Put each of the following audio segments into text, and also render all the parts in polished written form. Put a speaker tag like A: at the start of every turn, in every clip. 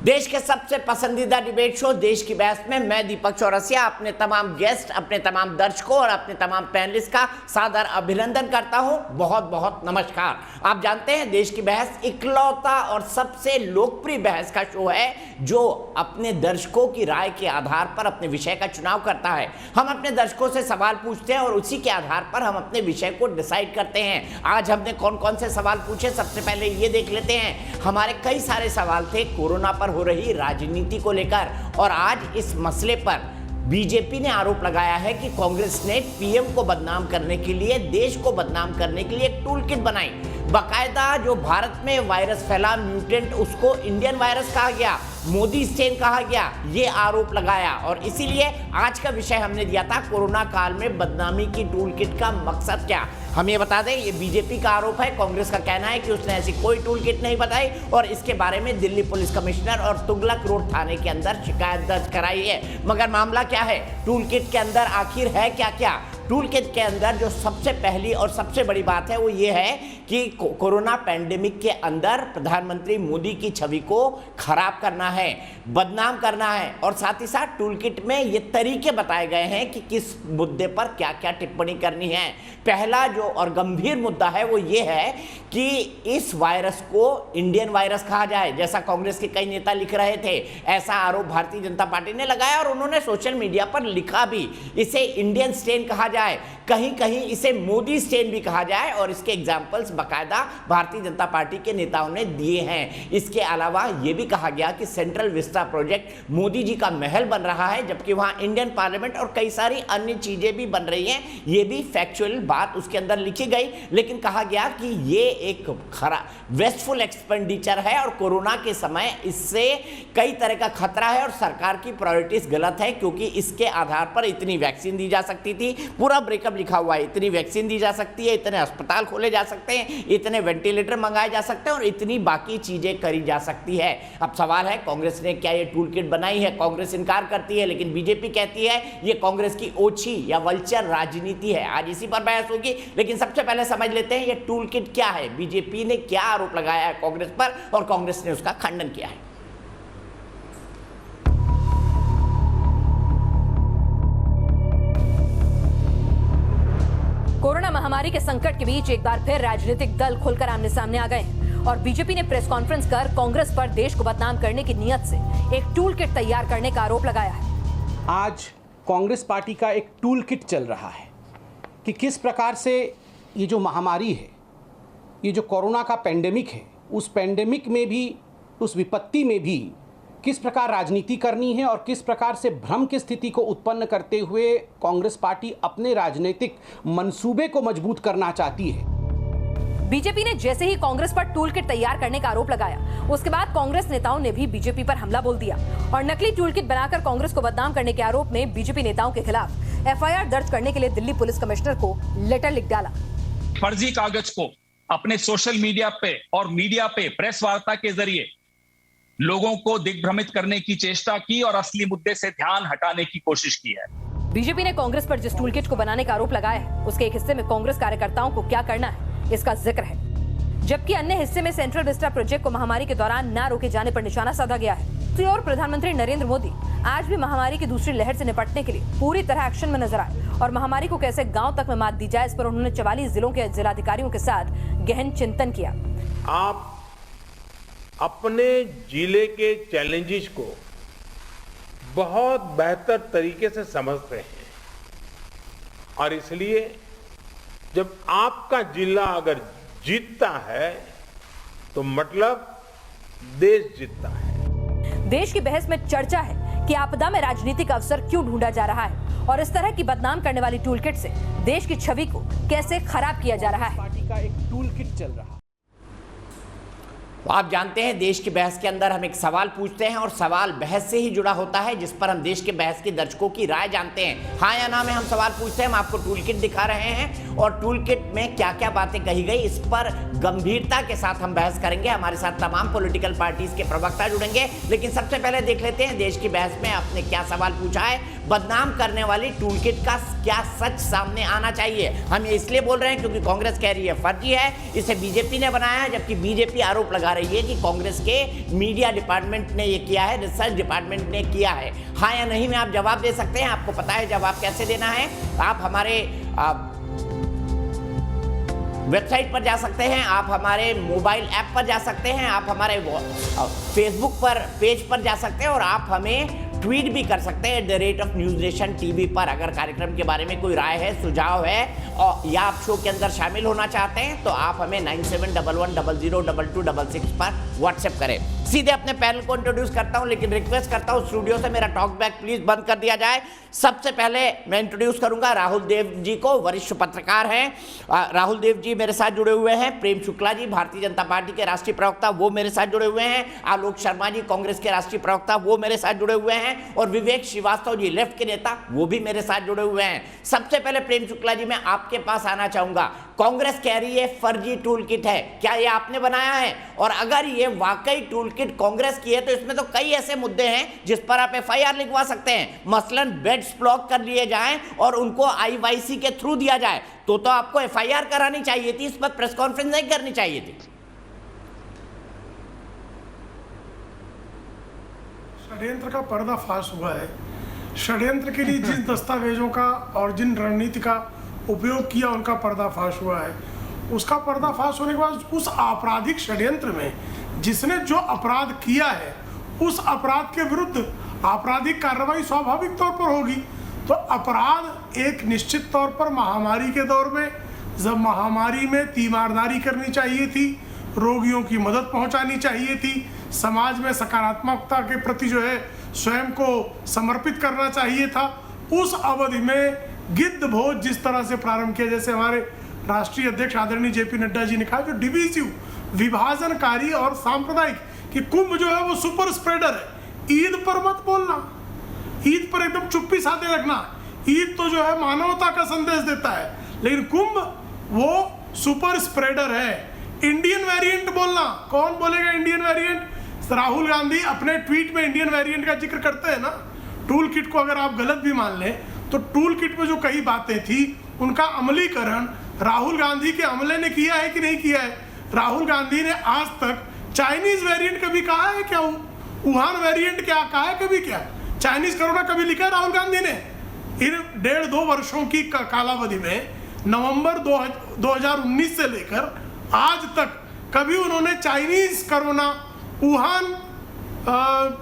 A: देश के सबसे पसंदीदा डिबेट शो देश की बहस में मैं दीपक चौरसिया अपने तमाम गेस्ट, अपने तमाम दर्शकों और अपने तमाम पैनलिस्ट का सादर अभिनंदन करता हूं। बहुत बहुत नमस्कार। आप जानते हैं देश की बहस इकलौता और सबसे लोकप्रिय बहस का शो है जो अपने दर्शकों की राय के आधार पर अपने विषय का चुनाव करता है। हम अपने दर्शकों से सवाल पूछते हैं और उसी के आधार पर हम अपने विषय को डिसाइड करते हैं। आज हमने कौन कौन से सवाल पूछे, सबसे पहले ये देख लेते हैं। हमारे कई सारे सवाल थे कोरोना पर हो रही राजनीति को लेकर, और आज इस मसले पर बीजेपी ने आरोप लगाया है कि कांग्रेस ने पीएम को बदनाम करने के लिए, देश को बदनाम करने के लिए एक टूल किट बनाई। बाकायदा जो भारत में वायरस फैला म्यूटेंट, उसको इंडियन वायरस कहा गया, मोदी स्ट्रेन कहा गया, ये आरोप लगाया। और इसीलिए आज का विषय हमने दिया था कोरोना काल में बदनामी की टूल किट का मकसद क्या। हम ये बता दें, ये बीजेपी का आरोप है। कांग्रेस का कहना है कि उसने ऐसी कोई टूल किट नहीं बताई और इसके बारे में दिल्ली पुलिस कमिश्नर और तुगलक रोड थाने के अंदर शिकायत दर्ज कराई है। मगर मामला क्या है, टूल किट के अंदर आखिर है क्या क्या? टूल किट के अंदर जो सबसे पहली और सबसे बड़ी बात है वो ये है कि कोरोना पैंडेमिक के अंदर प्रधानमंत्री मोदी की छवि को खराब करना है, बदनाम करना है। और साथ ही साथ टूल किट में ये तरीके बताए गए हैं कि किस मुद्दे पर क्या क्या टिप्पणी करनी है। पहला जो और गंभीर मुद्दा है वो ये है कि इस वायरस को इंडियन वायरस कहा जाए, जैसा कांग्रेस के कई नेता लिख रहे थे। ऐसा आरोप भारतीय जनता पार्टी ने लगाया और उन्होंने सोशल मीडिया पर लिखा भी, इसे इंडियन स्ट्रेन कहा जाए, कहीं कहीं इसे मोदी स्ट्रेन भी कहा जाए। और इसके एग्जाम्पल्स बाकायदा भारतीय जनता पार्टी के नेताओं ने दिए हैं। इसके अलावा यह भी कहा गया कि central Vista project Modi ji का महल बन रहा है, जबकि वहां इंडियन पार्लियामेंट और कई सारी अन्य चीजें भी बन रही हैं। ये भी फैक्चुअल बात उसके अंदर लिखी गई, लेकिन कहा गया कि ये एक खराब वेस्टफुल एक्सपेंडिचर है और कोरोना के समय इससे कई तरह का खतरा है और सरकार की प्रायोरिटीज गलत है, क्योंकि इसके आधार पर इतनी वैक्सीन दी जा सकती थी। पूरा ब्रेकअप लिखा हुआ है, इतनी वैक्सीन दी जा सकती है, इतने अस्पताल खोले जा सकते हैं, इतने वेंटिलेटर मंगाए जा सकते हैं और इतनी बाकी चीजें करी जा सकती है। अब सवाल है कांग्रेस ने क्या ये टूल किट बनाई है? कांग्रेस इनकार करती है, लेकिन बीजेपी कहती है ये कांग्रेस की ओछी या वल्चर राजनीति है। आज इसी पर बहस होगी, लेकिन सबसे पहले समझ लेते हैं ये टूल किट क्या है, बीजेपी ने क्या आरोप लगाया है कांग्रेस पर और कांग्रेस ने उसका खंडन किया है।
B: कोरोना महामारी के संकट के बीच एक बार फिर राजनीतिक दल खुलकर आमने सामने आ गए हैं और बीजेपी ने प्रेस कॉन्फ्रेंस कर कांग्रेस पर देश को बदनाम करने की नियत से एक टूल किट तैयार करने का आरोप लगाया है।
C: आज कांग्रेस पार्टी का एक टूल किट चल रहा है कि किस प्रकार से ये जो महामारी है, ये जो कोरोना का पेंडेमिक है, उस पेंडेमिक में भी, उस विपत्ति में भी किस प्रकार राजनीति करनी है और किस प्रकार से भ्रम की स्थिति को उत्पन्न करते हुए कांग्रेस पार्टी अपने राजनीतिक मंसूबे को मजबूत करना चाहती है।
B: बीजेपी ने जैसे ही कांग्रेस पर टूल किट तैयार करने का आरोप लगाया, उसके बाद कांग्रेस नेताओं ने भी बीजेपी पर हमला बोल दिया और नकली टूल किट बनाकर कांग्रेस को बदनाम करने के आरोप में बीजेपी नेताओं के खिलाफ एफआईआर दर्ज करने के लिए दिल्ली पुलिस कमिश्नर को लेटर लिख डाला।
D: फर्जी कागज को अपने सोशल मीडिया पे और मीडिया पे प्रेस वार्ता के जरिए लोगों को दिग्भ्रमित करने की चेष्टा की और असली मुद्दे से ध्यान हटाने की कोशिश की है।
B: बीजेपी ने कांग्रेस पर जिस टूल किट को बनाने का आरोप लगाया है, उसके एक हिस्से में कांग्रेस कार्यकर्ताओं को क्या करना है इसका जिक्र है, जबकि अन्य हिस्से में सेंट्रल विस्टा प्रोजेक्ट को महामारी के दौरान न रोके जाने पर निशाना साधा गया है। दूसरी ओर प्रधानमंत्री नरेंद्र मोदी आज भी महामारी की दूसरी लहर से निपटने के लिए पूरी तरह एक्शन में नजर आए और महामारी को कैसे गांव तक में मात दी जाए, इस पर उन्होंने 44 जिलों के जिलाधिकारियों के साथ गहन चिंतन किया।
E: आप अपने जिले के चैलेंजेस को बहुत बेहतर तरीके से समझते हैं और इसलिए जब आपका जिला अगर जीतता है तो मतलब देश जीतता है।
B: देश की बहस में चर्चा है कि आपदा में राजनीतिक अवसर क्यों ढूंढा जा रहा है और इस तरह की बदनाम करने वाली टूल किट से देश की छवि को कैसे खराब किया जा रहा है।
C: पार्टी का एक टूल किट चल रहा है।
A: आप जानते हैं देश की बहस के अंदर हम एक सवाल पूछते हैं और सवाल बहस से ही जुड़ा होता है, जिस पर हम देश के बहस के दर्शकों की राय जानते हैं। हाँ या ना में हम सवाल पूछते हैं, हम आपको टूल किट दिखा रहे हैं और टूल किट में क्या क्या बातें कही गई इस पर गंभीरता के साथ हम बहस करेंगे। हमारे साथ तमाम पॉलिटिकल पार्टीज के प्रवक्ता जुड़ेंगे, लेकिन सबसे पहले देख लेते हैं देश की बहस में आपने क्या सवाल पूछा है। बदनाम करने वाली टूल किट का क्या सच सामने आना चाहिए? हम ये इसलिए बोल रहे हैं क्योंकि कांग्रेस कह रही है फर्जी है, इसे बीजेपी ने बनाया है, जबकि बीजेपी आरोप लगा जा रही है कि कांग्रेस के मीडिया डिपार्टमेंट ने ये किया है, रिसर्च डिपार्टमेंट ने किया है। हाँ या नहीं में आप जवाब दे सकते हैं, आपको पता है जवाब कैसे देना है। आप हमारे वेबसाइट पर जा सकते हैं, आप हमारे मोबाइल ऐप पर जा सकते हैं, आप हमारे फेसबुक पर पेज पर जा सकते हैं और आप हमें ट्वीट भी कर सकते हैं @NewsNation TV पर। अगर कार्यक्रम के बारे में कोई राय है, सुझाव है और या आप शो के अंदर शामिल होना चाहते हैं तो आप हमें 9711002266 पर व्हाट्सएप करें। सीधे अपने पैनल को इंट्रोड्यूस करता हूं, लेकिन रिक्वेस्ट करता हूं स्टूडियो से मेरा टॉक बैक प्लीज बंद कर दिया जाए। सबसे पहले मैं इंट्रोड्यूस करूंगा राहुल देव जी को, वरिष्ठ पत्रकार हैं। राहुल देव जी मेरे साथ जुड़े हुए हैं। प्रेम शुक्ला जी भारतीय जनता पार्टी के राष्ट्रीय प्रवक्ता, वो मेरे साथ जुड़े हुए हैं। आलोक शर्मा जी कांग्रेस के राष्ट्रीय प्रवक्ता, वो मेरे साथ जुड़े हुए हैं। और विवेक श्रीवास्तव जी लेफ्ट के नेता, वो भी मेरे साथ जुड़े हुए हैं। सबसे पहले प्रेम शुक्ला जी मैं आपके पास आना चाहूंगा। कांग्रेस कह रही है फर्जी टूल किट है, क्या ये आपने बनाया है? और अगर ये वाकई टूल किट कांग्रेस की है तो इसमें तो कई ऐसे मुद्दे हैं जिस पर आप FIR लिखवा सकते हैं। मसलन बेड्स ब्लॉक कर लिए जाएं और उनको IYC के थ्रू दिया जाए तो आपको FIR करानी चाहिए थी, इस पर प्रेस कॉन्फ्रेंस नहीं करनी चाहिए थी।
F: षड्यंत्र का पर्दाफाश हुआ है। षड्यंत्र के लिए जिन दस्तावेजों का और जिन रणनीति का उपयोग किया उनका पर्दाफाश हुआ है। उसका पर्दाफाश होने के बाद उस आपराधिक षड्यंत्र में जिसने जो अपराध किया है उस अपराध के विरुद्ध आपराधिक कार्रवाई स्वाभाविक तौर पर होगी। तो अपराध एक निश्चित तौर पर महामारी के दौर में, जब महामारी में तीमारदारी करनी चाहिए थी, रोगियों की मदद पहुंचानी चाहिए थी, समाज में सकारात्मकता के प्रति जो है स्वयं को समर्पित करना चाहिए था। उस अवधि में गिद्ध भोज जिस तरह से प्रारंभ किया, जैसे हमारे राष्ट्रीय अध्यक्ष आदरणीय JP नड्डा जी ने कहा, जो डिविजिव, विभाजनकारी और सांप्रदायिक कि कुंभ जो है वो सुपर स्प्रेडर है। ईद पर मत बोलना, ईद पर एकदम चुप्पी साधे रखना। ईद तो जो है मानवता का संदेश देता है, लेकिन कुंभ वो सुपर स्प्रेडर है। इंडियन वेरिएंट बोलना, कौन बोलेगा इंडियन वेरिएंट? राहुल गांधी अपने ट्वीट में इंडियन वेरिएंट का जिक्र करते हैं ना। टूल किट को अगर आप गलत भी मान लें तो टूल किट में जो कई बातें थी उनका अमलीकरण राहुल गांधी के अमले ने किया है कि नहीं किया है? राहुल गांधी ने आज तक चाइनीज वेरिएंट कभी कहा है क्या? वुहान वेरिएंट क्या कहा है कभी? क्या चाइनीज कोरोना कभी लिखा है राहुल गांधी ने? इन 1.5-2 वर्षों की कालावधि में नवंबर 2019 से लेकर आज तक कभी उन्होंने चाइनीज कोरोना, वुहान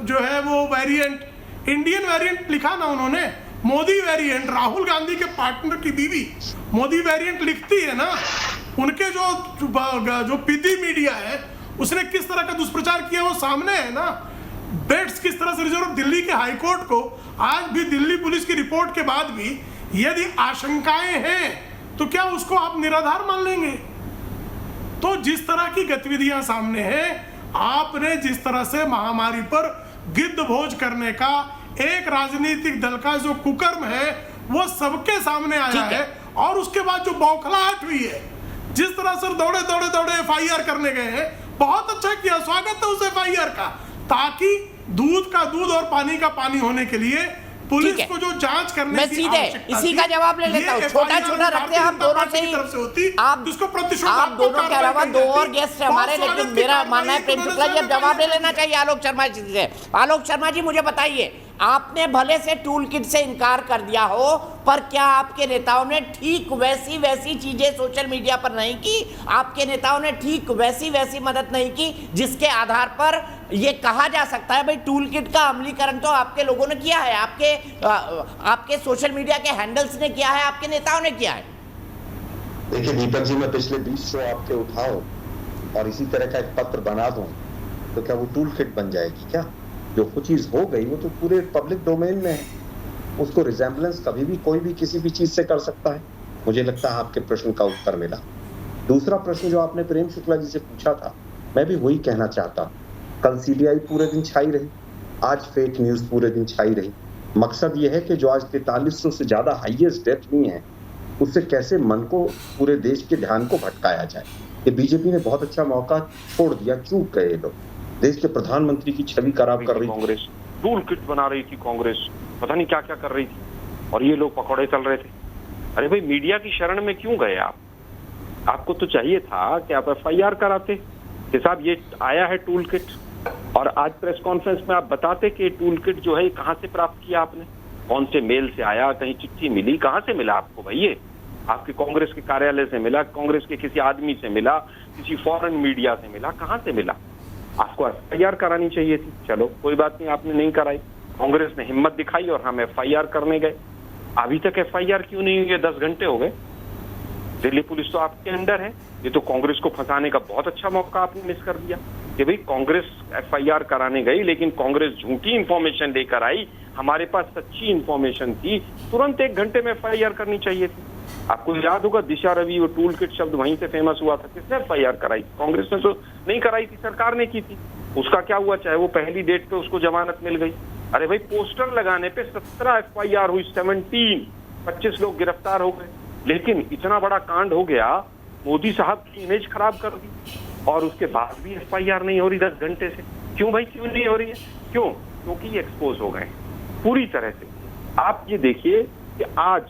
F: जो है वो वेरिएंट, इंडियन वेरिएंट लिखा ना उन्होंने? मोदी वेरिएंट, राहुल गांधी के पार्टनर की बीवी मोदी वेरिएंट लिखती है ना। उनके जो पीदी मीडिया है उसने किस तरह का दुष्प्रचार किया वो सामने है ना। बेड्स किस तरह से रिजर्व, दिल्ली के हाईकोर्ट को आज भी दिल्ली पुलिस की रिपोर्ट के बाद भी यदि आशंकाएं हैं तो क्या उसको आप निराधार मान लेंगे? तो जिस तरह की गतिविधियां सामने हैं, आपने जिस तरह से महामारी पर गिद्ध भोज करने का एक राजनीतिक दल का जो कुकर्म है वो सबके सामने आया है। और उसके बाद जो बौखलाहट हुई है, जिस तरह से दौड़े FIR करने गए हैं, बहुत अच्छा किया, स्वागत है उस FIR का, ताकि दूध का दूध और पानी का पानी होने के लिए पुलिस को जो जांच करने
A: मैं सीधे इसी का जवाब ले लेता हूँ। छोटा छोटा रखते हैं हम दोनों से ही, आप दोनों के अलावा 2 और गेस्ट हमारे, लेकिन मेरा मानना है प्रेम शुक्ला जी अब जवाब ले लेना चाहिए आलोक शर्मा जी से। आलोक शर्मा जी मुझे बताइए, आपने भले से टूल किट से इनकार कर दिया हो, पर क्या आपके नेताओं ने ठीक वैसी चीजें सोशल मीडिया पर नहीं की? आपके नेताओं ने ठीक वैसी मदद नहीं की जिसके आधार पर ये कहा जा सकता है भाई टूल किट का अमलीकरण तो आपके लोगों ने किया है, आपके सोशल मीडिया के हैंडल्स ने किया है, आपके नेताओं ने किया है।
G: देखिए दीपक जी, मैं पिछले 20 शो आपके उठाऊं और इसी तरह का एक पत्र बना दूं तो क्या वो टूल किट बन जाएगी क्या? जो कुछ चीज हो गई वो तो पूरे पब्लिक डोमेन में है, उसको रिजेम्बलेंस कभी भी कोई भी किसी भी चीज से कर सकता है। मुझे लगता है आपके प्रश्न का उत्तर मिला। दूसरा प्रश्न जो आपने प्रेम शुक्ला जी से पूछा था, मैं भी वही कहना चाहता। कल CBI पूरे दिन छाई रही, आज फेक न्यूज पूरे दिन छाई रही। मकसद ये है कि जो आज 4300 से ज्यादा हाईएस्ट डेथ हुई है उससे कैसे मन को, पूरे देश के ध्यान को भटकाया जाए। ये बीजेपी ने बहुत अच्छा मौका छोड़ दिया, चूक गए लोग। देश के प्रधानमंत्री की छवि खराब कर रही
H: कांग्रेस, टूल किट बना रही थी कांग्रेस, पता नहीं क्या क्या कर रही थी और ये लोग पकौड़े चल रहे थे। अरे भाई मीडिया की शरण में क्यों गए आप? आपको तो चाहिए था कि आप FIR कराते, कि साहब ये आया है टूल किट, और आज प्रेस कॉन्फ्रेंस में आप बताते कि टूल किट जो है कहाँ से प्राप्त किया आपने, कौन से मेल से आया, कहीं चिट्ठी मिली, कहाँ से मिला आपको भाई? ये आपके कांग्रेस के कार्यालय से मिला, कांग्रेस के किसी आदमी से मिला, किसी फॉरेन मीडिया से मिला, कहाँ से मिला? आपको एफआईआर करानी चाहिए थी। चलो कोई बात नहीं, आपने नहीं कराई, कांग्रेस ने हिम्मत दिखाई और हम एफआईआर करने गए। अभी तक एफआईआर क्यों नहीं हुई है? 10 घंटे हो गए। दिल्ली पुलिस तो आपके अंडर है। ये तो कांग्रेस को फंसाने का बहुत अच्छा मौका आपने मिस कर दिया कि भाई कांग्रेस एफआईआर कराने गई, लेकिन कांग्रेस झूठी इंफॉर्मेशन लेकर आई, हमारे पास सच्ची इंफॉर्मेशन थी, तुरंत 1 घंटे में एफआईआर करनी चाहिए थी। आपको याद होगा दिशा रवि, वो टूल किट शब्द वहीं से फेमस हुआ था। किसने एफआईआर कराई? कांग्रेस ने तो नहीं कराई थी, सरकार ने की थी। उसका क्या हुआ? चाहे वो पहली डेट पे उसको जमानत मिल गई। अरे भाई पोस्टर लगाने पे 17 एफआईआर हुई, 25 लोग गिरफ्तार हो गए, लेकिन इतना बड़ा कांड हो गया, मोदी साहब की इमेज खराब कर दी, और उसके बाद भी एफआईआर नहीं हो रही 10 घंटे से। क्यों भाई, क्यों नहीं हो रही है? क्यों? क्योंकि ये एक्सपोज हो गए पूरी तरह से। आप ये देखिए कि आज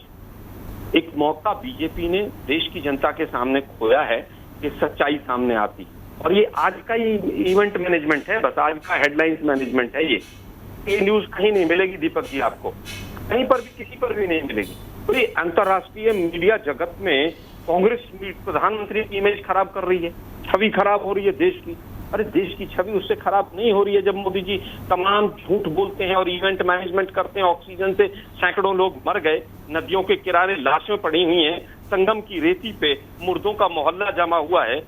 H: एक मौका बीजेपी ने देश की जनता के सामने खोया है कि सच्चाई सामने आती, और ये आज का ही इवेंट मैनेजमेंट है, बस आज का हेडलाइंस मैनेजमेंट है। ये न्यूज कहीं नहीं मिलेगी दीपक जी, आपको कहीं पर भी, किसी पर भी नहीं मिलेगी। तो ये अंतर्राष्ट्रीय मीडिया जगत में कांग्रेस प्रधानमंत्री की इमेज खराब कर रही है, छवि खराब हो रही है देश की। अरे देश की छवि उससे खराब नहीं हो रही है जब मोदी जी तमाम झूठ बोलते हैं और इवेंट मैनेजमेंट करते हैं। ऑक्सीजन से सैकड़ों लोग मर गए, नदियों के किनारे लाशें पड़ी हुई हैं, संगम की रेती पे मुर्दों का मोहल्ला जमा हुआ है,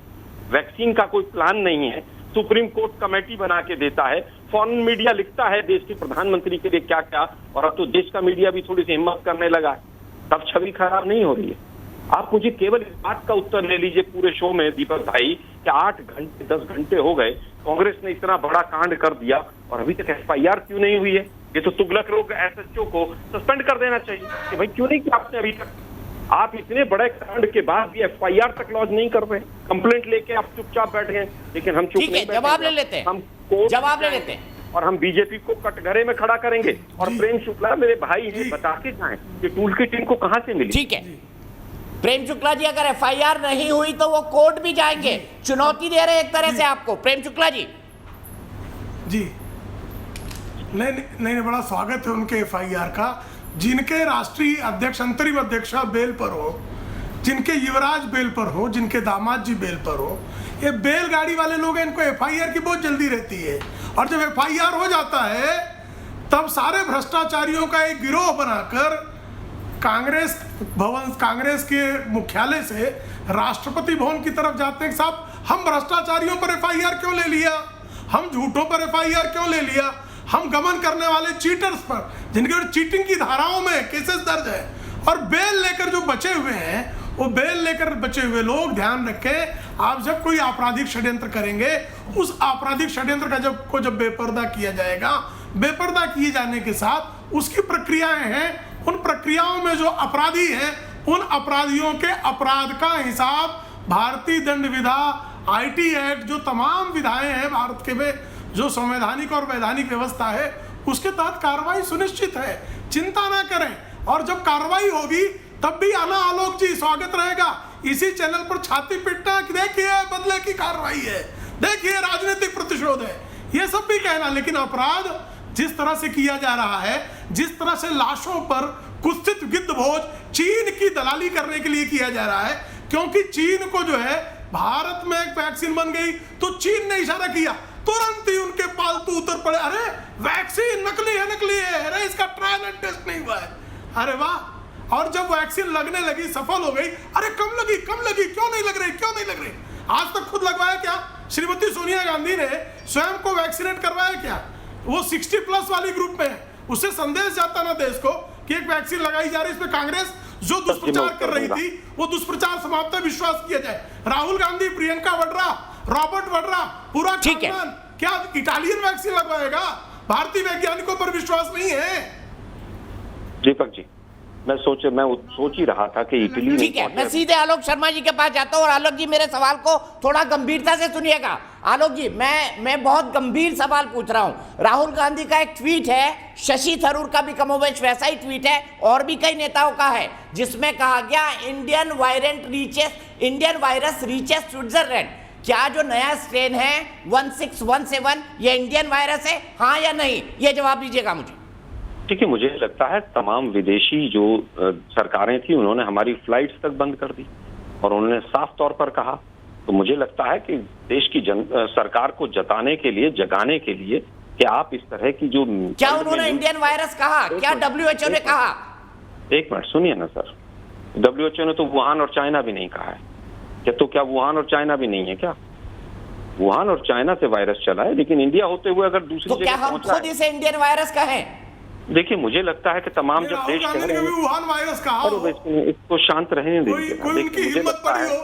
H: वैक्सीन का कोई प्लान नहीं है, सुप्रीम कोर्ट कमेटी बना के देता है, फॉरेन मीडिया लिखता है देश के प्रधानमंत्री के लिए क्या क्या, और अब तो देश का मीडिया भी थोड़ी सी हिम्मत करने लगा है, तब छवि खराब नहीं हो रही है। आप मुझे केवल इस बात का उत्तर ले लीजिए पूरे शो में दीपक भाई कि 8 घंटे 10 घंटे हो गए, कांग्रेस ने इतना बड़ा कांड कर दिया और अभी तक एफआईआर क्यों नहीं हुई है? ये तो तुगलक लोग एसएचओ को सस्पेंड कर देना चाहिए कि भाई क्यों नहीं किया आपने अभी तक? आप इतने बड़े कांड के बाद भी एफआईआर तक लॉन्च नहीं कर रहे, कंप्लेंट लेके आप चुपचाप बैठ गए, लेकिन हम चुप नहीं बैठे।
A: जवाब ले लेते हैं,
H: हम कोर्ट
A: जवाब ले लेते हैं
H: और हम बीजेपी को कटघरे में खड़ा करेंगे। और प्रेम शुक्ला मेरे भाई हैं, बता के जाएं कि टूल किट इनको कहां से मिली।
A: ठीक है प्रेम शुक्ला जी, अगर एफआईआर नहीं हुई तो वो कोर्ट भी जाएंगे, चुनौती दे रहे एक तरह से आपको। प्रेम शुक्ला जी
F: जी नहीं, बड़ा स्वागत है उनके एफआईआर का। जिनके राष्ट्रीय अध्यक्ष अंतरिम अध्यक्षा बेल पर हो, जिनके युवराज बेल पर हो, जिनके दामाद जी बेल पर हो, ये बैलगाड़ी वाले लोग हैं, इनको एफआईआर की बहुत जल्दी रहती है। और जब एफआईआर हो जाता है तब सारे भ्रष्टाचारियों का एक गिरोह बनाकर कांग्रेस भवन, कांग्रेस के मुख्यालय से राष्ट्रपति भवन की तरफ जाते हैं। साहब हम भ्रष्टाचारियों पर एफआईआर क्यों ले लिया, हम झूठों पर एफआईआर क्यों ले लिया, हम गबन करने वाले चीटर्स पर, जिनके ऊपर चीटिंग की धाराओं में केसेस दर्ज है, और बेल लेकर जो बचे हुए हैं, वो बेल लेकर बचे हुए लोग, ध्यान रखें, आप जब कोई आपराधिक षड्यंत्र करेंगे, उस आपराधिक षड्यंत्र का जब बेपर्दा किया जाएगा, बेपर्दा किए जाने के साथ उसकी प्रक्रियाएं हैं, उन प्रक्रियाओं में जो अपराधी हैं, उन अपराधियों के अपराध का हिसाब भारतीय दंड विधा, आईटी एक्ट, जो तमाम विधाएं हैं भारत के में, जो संवैधानिक और वैधानिक व्यवस्था है, उसके तहत कार्रवाई सुनिश्चित है। चिंता ना करें, और जब कार्रवाई होगी तब भी आना आलोक जी, स्वागत रहेगा इसी चैनल पर छाती पीटना कि देखिए बदले की कार्रवाई है, देखिए राजनीतिक प्रतिशोध है, ये सब भी कहना। लेकिन अपराध जिस तरह से किया जा रहा है, जिस तरह से लाशों पर कुत्सित गिद्ध भोज चीन की दलाली करने के लिए किया जा रहा है, क्योंकि चीन को जो है भारत में एक वैक्सीन बन गई तो चीन ने इशारा किया, तुरंत ही उनके पालतू उतर पड़े, अरे वैक्सीन नकली है, अरे इसका ट्रायल एंड टेस्ट नहीं हुआ है, अरे वाह। और जब वैक्सीन लगने लगी, सफल हो गई, अरे कम लगी, क्यों नहीं लग रही? आज तक खुद लगवाया क्या? श्रीमती सोनिया गांधी ने स्वयं को वैक्सीनेट करवाया क्या? वो 60+ वाली ग्रुप में है, उससे संदेश जाता ना देश को कि एक वैक्सीन लगाई जा रही है। इसमें कांग्रेस जो दुष्प्रचार कर रही थी, वो दुष्प्रचार समाप्त, विश्वास किया जाए। राहुल गांधी, प्रियंका वाड्रा, रॉबर्ट वाड्रा, पूरा खानदान क्या इटालियन वैक्सीन लगवाएगा? भारतीय वैज्ञानिकों पर विश्वास नहीं है।
H: दीपक जी, मैं सोच ही रहा था कि इटली।
A: ठीक है, मैं सीधे आलोक शर्मा जी के पास जाता हूँ। और आलोक जी मेरे सवाल को थोड़ा गंभीरता से सुनिएगा। आलोक जी, मैं बहुत गंभीर सवाल पूछ रहा हूँ। राहुल गांधी का एक ट्वीट है, शशि थरूर का भी कमोबेश वैसा ही ट्वीट है, और भी कई नेताओं का है, जिसमें कहा गया इंडियन वायरस रीचेस स्विट्जरलैंड। क्या जो नया स्ट्रेन है 1617 ये इंडियन वायरस है, हाँ या नहीं, ये जवाब दीजिएगा मुझे।
H: ठीक है, मुझे लगता है तमाम विदेशी जो सरकारें थी उन्होंने हमारी फ्लाइट्स तक बंद कर दी और उन्होंने साफ तौर पर कहा। तो मुझे लगता है कि देश की सरकार को जताने के लिए, जगाने के लिए कि आप इस तरह की जो
A: क्या उन्होंने इंडियन वायरस कहा, क्या WHO ने कहा?
H: एक मिनट सुनिए ना सर, WHO ने तो वुहान और चाइना भी नहीं कहा है क्या? तो क्या वुहान और चाइना भी नहीं है क्या? वुहान और चाइना से वायरस चला है, लेकिन इंडिया होते हुए अगर दूसरी
A: तो क्या हम खुद इसे इंडियन वायरस कहें?
H: देखिए, मुझे लगता है कि तमाम जब देश कह रहे हैं
F: वुहान वायरस कहा हो,
H: इसको शांत रहने दीजिए।
F: कोई उनकी हिम्मत पड़ी हो,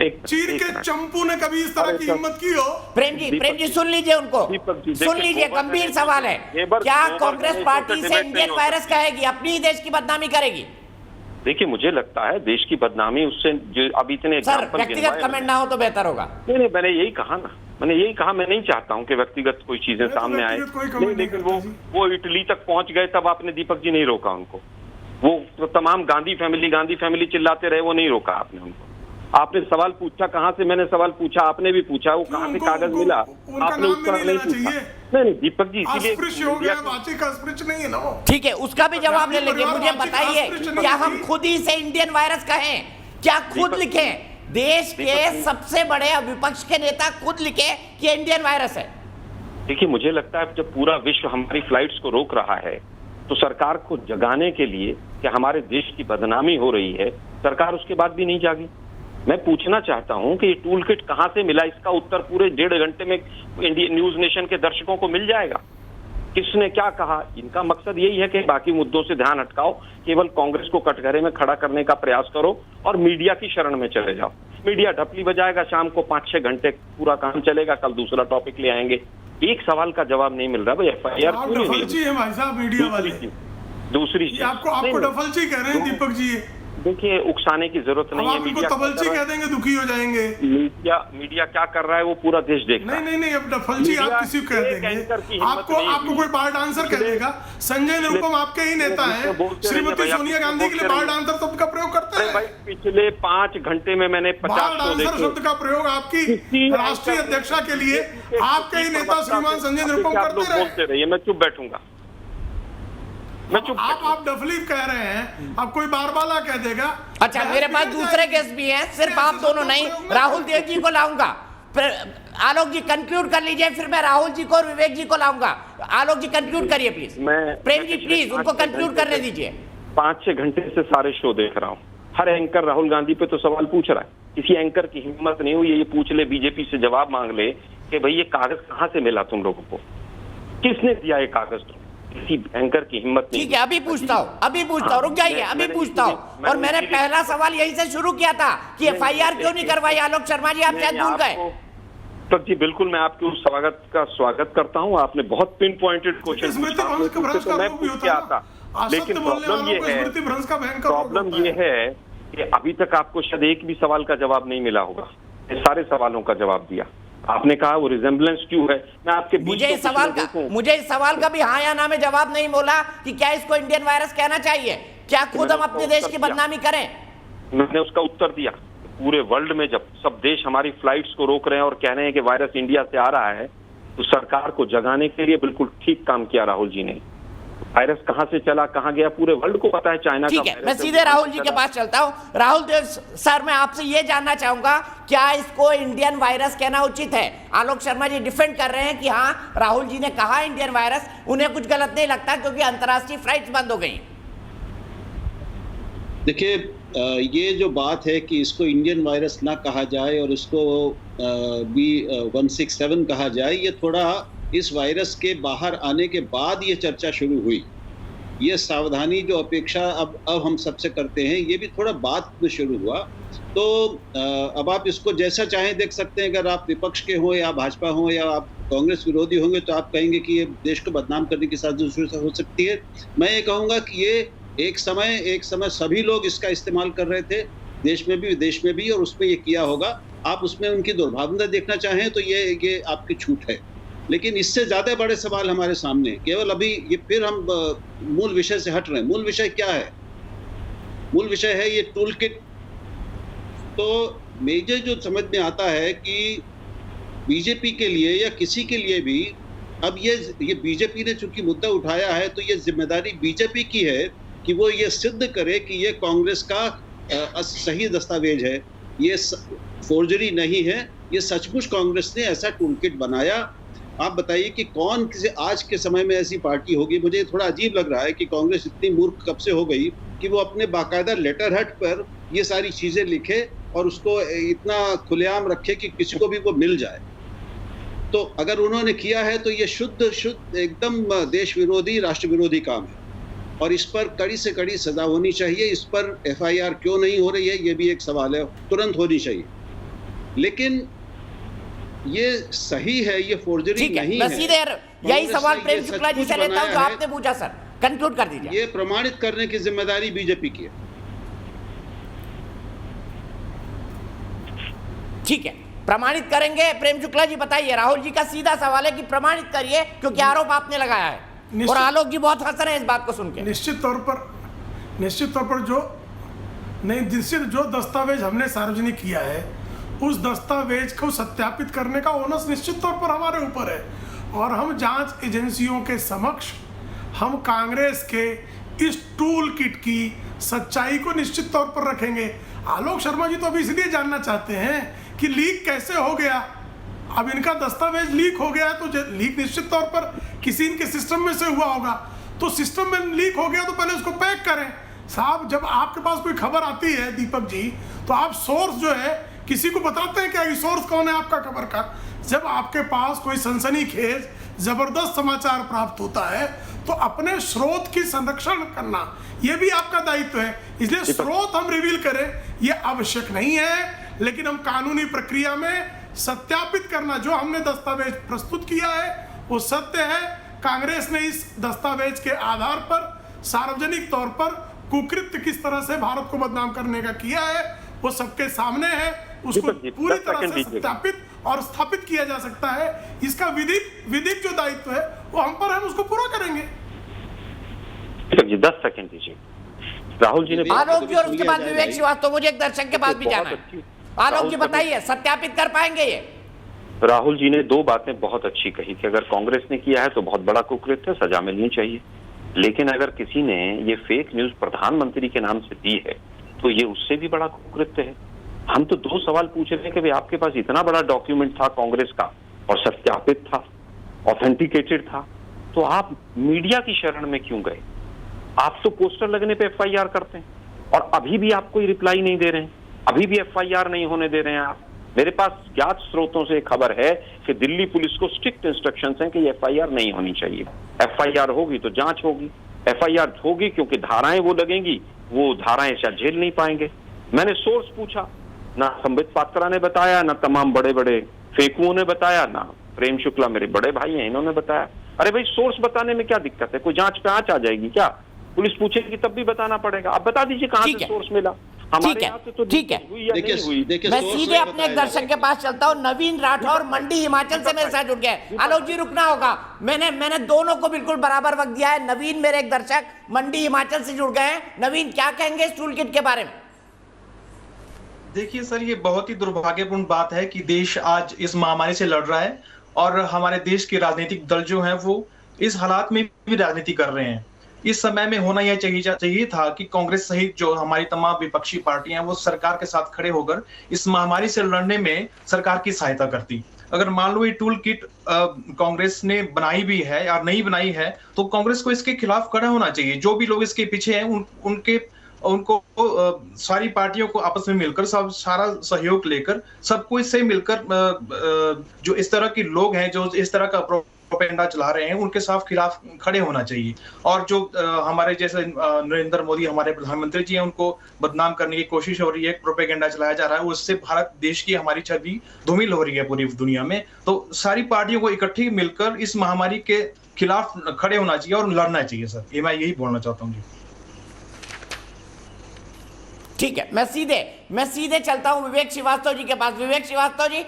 F: चीन के चंपू ने कभी इस तरह की हिम्मत की हो?
A: प्रेम जी सुन लीजिए उनको, सुन लीजिए, गंभीर सवाल है। क्या कांग्रेस पार्टी से इंडियन वायरस कहेगी, अपनी ही देश की बदनामी करेगी?
H: देखिए, मुझे लगता है देश की बदनामी उससे जो अब इतने
A: सर व्यक्तिगत कमेंट ना हो तो बेहतर होगा।
H: नहीं, मैंने यही कहा ना, मैंने यही कहा, मैं नहीं चाहता हूं कि व्यक्तिगत कोई चीजें सामने आए, लेकिन वो इटली तक पहुंच गए, तब आपने दीपक जी नहीं रोका उनको। वो तो तमाम गांधी फैमिली चिल्लाते रहे, वो नहीं रोका आपने उनको। आपने सवाल पूछा कहां से, मैंने सवाल पूछा, आपने भी पूछा, वो कहां से कागज मिला, आपने उत्तर नहीं पूछा। नहीं दीपक जी,
F: इसीलिए
A: ठीक है, उसका भी जवाब ले लेंगे। मुझे बताइए, क्या हम खुद ही से इंडियन वायरस कहें? क्या खुद लिखें? देश के सबसे बड़े विपक्ष के नेता खुद लिखे कि इंडियन वायरस है।
H: देखिए, मुझे लगता है जब पूरा विश्व हमारी फ्लाइट्स को रोक रहा है तो सरकार को जगाने के लिए कि हमारे देश की बदनामी हो रही है, सरकार उसके बाद भी नहीं जागी। मैं पूछना चाहता हूं कि ये टूल किट कहां से मिला, इसका उत्तर पूरे 1.5 घंटे में इंडियन न्यूज नेशन के दर्शकों को मिल जाएगा। किसने क्या कहा, इनका मकसद यही है कि बाकी मुद्दों से ध्यान हटकाओ, केवल कांग्रेस को कटघरे में खड़ा करने का प्रयास करो और मीडिया की शरण में चले जाओ। मीडिया ढपली बजाएगा, शाम को 5-6 घंटे पूरा काम चलेगा, कल दूसरा टॉपिक ले आएंगे। एक सवाल का जवाब नहीं मिल रहा भाई, FIR क्यों नहीं हुई? दूसरी चीज
F: आपको डफलची कह रहे हैं दीपक जी।
H: देखिए, उकसाने की जरूरत नहीं है।
F: मीडिया तबलची कह देंगे, दुखी हो जाएंगे।
H: मीडिया क्या कर रहा है वो पूरा देश देख रहा है।
F: नहीं, अब डफलची आप किसी को कह देंगे, आपको कोई बार डांसर कह देगा। संजय निरुपम आपके ही नेता हैं, श्रीमती सोनिया गांधी के लिए बार डांसर शब्द का प्रयोग करते हैं।
H: पिछले 5 घंटे में मैंने 50
F: डांसर शब्द का प्रयोग आपकी राष्ट्रीय अध्यक्षा के लिए आपके ही नेता श्रीमान संजय निरुपम करते रहे।
H: बोलते रहिए, मैं चुप बैठूंगा।
F: आप डफली कह रहे हैं, अब कोई बारबाला कह देगा।
A: अच्छा, मेरे पास दूसरे गेस्ट भी हैं, सिर्फ आप दोनों नहीं, राहुल देव जी को लाऊंगा। आलोक जी कंक्लूड कर लीजिए, फिर मैं राहुल जी को और विवेक जी को लाऊंगा। आलोक जी कंक्लूड करिए प्लीज। प्रेम जी प्लीज उनको कंक्लूड करने दीजिए।
H: 5-6 घंटे से सारे शो देख रहा हूँ, हर एंकर राहुल गांधी पे तो सवाल पूछ रहा है। किसी एंकर की हिम्मत नहीं हुई ये पूछ ले, बीजेपी से जवाब मांग ले कि भाई ये कागज कहां से मिला तुम लोगों को, किसने दिया ये कागज? तुम किसी एंकर की हिम्मत नहीं।
A: ठीक है, अभी पूछता हूँ, रुक जाइए, अभी पूछता हूँ। और मैंने पहला सवाल यही से शुरू किया था कि FIR क्यों नहीं करवाई? आलोक शर्मा जी, आप शायद भूल गए।
H: तो जी बिल्कुल, मैं आपके उस स्वागत करता हूँ। आपने बहुत पिन पॉइंटेड क्वेश्चन पूछा, मैं पूछ के आता। लेकिन प्रॉब्लम ये है कि अभी तक आपको शायद एक भी सवाल का जवाब नहीं मिला होगा। सारे सवालों का जवाब दिया आपने। कहा वो रिजेम्बलेंस क्यों है, मैं आपके
A: मुझे इस सवाल का भी हाँ या ना में जवाब नहीं बोला कि क्या इसको इंडियन वायरस कहना चाहिए। क्या खुद हम अपने देश की बदनामी करें?
H: मैंने उसका उत्तर दिया। पूरे वर्ल्ड में जब सब देश हमारी फ्लाइट्स को रोक रहे हैं और कह रहे हैं कि वायरस इंडिया से आ रहा है, तो सरकार को जगाने के लिए बिल्कुल ठीक काम किया राहुल जी ने। वायरस कहां से चला, कहां गया, पूरे वर्ल्ड को पता है। चाइना का।
A: ठीक है, मैं सीधे राहुल जी के पास चलता हूं। राहुल देव सर, मैं आपसे ये जानना चाहूंगा, क्या इसको इंडियन वायरस कहना उचित है? आलोक शर्मा जी डिफेंड कर रहे हैं कि हाँ, राहुल जी ने कहा इंडियन वायरस, उन्हें कुछ गलत नहीं लगता क्योंकि अंतर्राष्ट्रीय फ्लाइट्स बंद हो गई।
I: देखिए, ये जो बात है कि इसको इंडियन वायरस ना कहा जाए और इसको B167 कहा जाए, ये थोड़ा इस वायरस के बाहर आने के बाद ये चर्चा शुरू हुई। ये सावधानी जो अपेक्षा अब हम सबसे करते हैं, ये भी थोड़ा बाद में शुरू हुआ। तो अब आप इसको जैसा चाहें देख सकते हैं। अगर आप विपक्ष के हों या भाजपा हों या आप कांग्रेस विरोधी होंगे तो आप कहेंगे कि ये देश को बदनाम करने की साजिश हो सकती है। मैं ये कहूँगा कि ये एक समय सभी लोग इसका इस्तेमाल कर रहे थे, देश में भी विदेश में भी, और उसमें ये किया होगा। आप उसमें उनकी दुर्भावना देखना चाहें तो ये आपकी छूट है। लेकिन इससे ज़्यादा बड़े सवाल हमारे सामने। केवल अभी ये फिर हम मूल विषय से हट रहे हैं। मूल विषय क्या है? मूल विषय है ये टूल किट। तो मेजर जो समझ में आता है कि बीजेपी के लिए या किसी के लिए भी अब ये बीजेपी ने चूंकि मुद्दा उठाया है तो ये जिम्मेदारी बीजेपी की है कि वो ये सिद्ध करे कि ये कांग्रेस का सही दस्तावेज है, ये फोर्जरी नहीं है, ये सचमुच कांग्रेस ने ऐसा टूलकिट बनाया। आप बताइए कि कौन किसी आज के समय में ऐसी पार्टी होगी। मुझे थोड़ा अजीब लग रहा है कि कांग्रेस इतनी मूर्ख कब से हो गई कि वो अपने बाकायदा लेटर हेड पर ये सारी चीजें लिखे और उसको इतना खुलेआम रखे कि किसी को भी वो मिल जाए। तो अगर उन्होंने किया है तो ये शुद्ध एकदम देश विरोधी, राष्ट्र विरोधी काम है और इस पर कड़ी से कड़ी सजा होनी चाहिए। इस पर एफआईआर क्यों नहीं हो रही है, ये भी एक सवाल है, तुरंत होनी चाहिए। लेकिन ये सही है, ये फोर्जरी नहीं है।
A: सीधे यही सवाल प्रेम शुक्ला जी से लेता हूं जो आपने पूछा। सर कंक्लूड कर दीजिए।
I: ये प्रमाणित करने की जिम्मेदारी बीजेपी की है।
A: ठीक है, प्रमाणित करेंगे। प्रेम शुक्ला जी बताइए, राहुल जी का सीधा सवाल है कि प्रमाणित करिए क्योंकि आरोप आपने लगाया है और आलोक जी बहुत हंस रहे हैं इस बात को सुन के।
F: निश्चित तौर पर जो दस्तावेज हमने सार्वजनिक किया है उस दस्तावेज को सत्यापित करने का ओनस निश्चित तौर पर हमारे ऊपर है और हम जांच एजेंसियों के समक्ष हम कांग्रेस के इस टूल किट की सच्चाई को निश्चित तौर पर रखेंगे। आलोक शर्मा जी तो अभी इसलिए जानना चाहते हैं कि लीक कैसे हो गया। अब इनका दस्तावेज लीक हो गया तो लीक निश्चित तौर पर किसी इनके सिस्टम में से हुआ होगा, तो सिस्टम में लीक हो गया तो पहले उसको पैक करें। साहब जब आपके पास कोई खबर आती है दीपक जी तो आप सोर्स जो है किसी को बताते हैं क्या कि सोर्स कौन है आपका खबर का। जब आपके पास कोई सनसनीखेज जबरदस्त समाचार प्राप्त होता है तो अपने स्रोत की संरक्षण करना यह भी आपका दायित्व है। इसलिए स्रोत हम रिवील करें ये आवश्यक नहीं है, लेकिन हम कानूनी प्रक्रिया में सत्यापित करना जो हमने दस्तावेज प्रस्तुत किया है वो सत्य है। कांग्रेस ने इस दस्तावेज के आधार पर सार्वजनिक तौर पर कुकृत्य किस तरह से भारत को बदनाम करने का किया है वो सबके सामने है। उसको पूरी तरह से सत्यापित और स्थापित किया जा सकता है। इसका विधिक जो दायित्व है वो हम पर है, हम उसको पूरा करेंगे।
H: 10 सेकंड दीजिए। राहुल जी ने
A: आलोक जी और उसके बाद विवेक श्रीवास्तव, मुझे एक दर्शक के पास भी जाना है। आलोक जी बताइए, सत्यापित कर पाएंगे ये?
H: राहुल जी ने 2 बातें बहुत अच्छी कही कि अगर कांग्रेस ने किया है तो बहुत बड़ा कुकृत्य, सजा मिलनी चाहिए। लेकिन अगर किसी ने ये फेक न्यूज प्रधानमंत्री के नाम से दी है तो ये उससे भी बड़ा कुकृत्य है। हम तो 2 सवाल पूछ रहे हैं कि भाई आपके पास इतना बड़ा डॉक्यूमेंट था कांग्रेस का और सत्यापित था, ऑथेंटिकेटेड था, तो आप मीडिया की शरण में क्यों गए? आप तो पोस्टर लगने पे एफआईआर करते हैं और अभी भी आप कोई रिप्लाई नहीं दे रहे हैं, अभी भी एफआईआर नहीं होने दे रहे हैं आप। मेरे पास ज्ञात स्रोतों से खबर है कि दिल्ली पुलिस को स्ट्रिक्ट इंस्ट्रक्शंस हैं कि ये एफआईआर नहीं होनी चाहिए। एफआईआर होगी तो जांच होगी, एफआईआर होगी क्योंकि धाराएं वो लगेंगी, वो धाराएं शायद झेल नहीं पाएंगे। मैंने सोर्स पूछा, ना संबित पात्रा ने बताया, ना तमाम बड़े बड़े फेकुओं ने बताया, ना प्रेम शुक्ला मेरे बड़े भाई हैं इन्होंने बताया। अरे भाई सोर्स बताने में क्या दिक्कत है? कोई जांच पे आंच आ जाएगी क्या? पुलिस पूछेगी तब भी बताना पड़ेगा। आप बता दीजिए कहां से सोर्स मिला।
A: ठीक है, ठीक है। मैं सीधे अपने एक दर्शक के पास चलता हूँ। नवीन राठौर मंडी हिमाचल से मेरे साथ जुड़ गया है। आलोक जी रुकना होगा, मैंने दोनों को बिल्कुल बराबर वक्त दिया है। नवीन मेरे एक दर्शक मंडी हिमाचल से जुड़ गए हैं। नवीन क्या कहेंगे इस टूल किट के बारे में?
J: देखिए सर, ये बहुत ही दुर्भाग्यपूर्ण बात है कि देश आज इस महामारी से लड़ रहा है और हमारे देश के राजनीतिक दल जो हैं वो इस हालात में भी राजनीति कर रहे हैं। इस समय में होना यह चाहिए था कि कांग्रेस सहित जो हमारी तमाम विपक्षी पार्टियां वो सरकार के साथ खड़े होकर इस महामारी से लड़ने में सरकार की सहायता करती। अगर मान लो ये टूल किट कांग्रेस ने बनाई भी है या नहीं बनाई है तो कांग्रेस को इसके खिलाफ खड़ा होना चाहिए। जो भी लोग इसके पीछे हैं उनको सारी पार्टियों को आपस में मिलकर सारा सहयोग लेकर सबको इससे मिलकर जो इस तरह के लोग हैं जो इस तरह का प्रोपेगेंडा चला रहे हैं उनके साथ खिलाफ खड़े होना चाहिए। और जो हमारे जैसे नरेंद्र मोदी हमारे प्रधानमंत्री जी हैं उनको बदनाम करने की कोशिश हो रही है, प्रोपेगेंडा चलाया जा रहा है, उससे भारत देश की हमारी छवि धूमिल हो रही है पूरी दुनिया में। तो सारी पार्टियों को इकट्ठी मिलकर इस महामारी के खिलाफ खड़े होना चाहिए और लड़ना चाहिए सर। ये मैं यही बोलना चाहता हूँ जी।
A: ठीक है, मैं सीधे चलता हूं विवेक श्रीवास्तव जी के पास। विवेक श्रीवास्तव जी,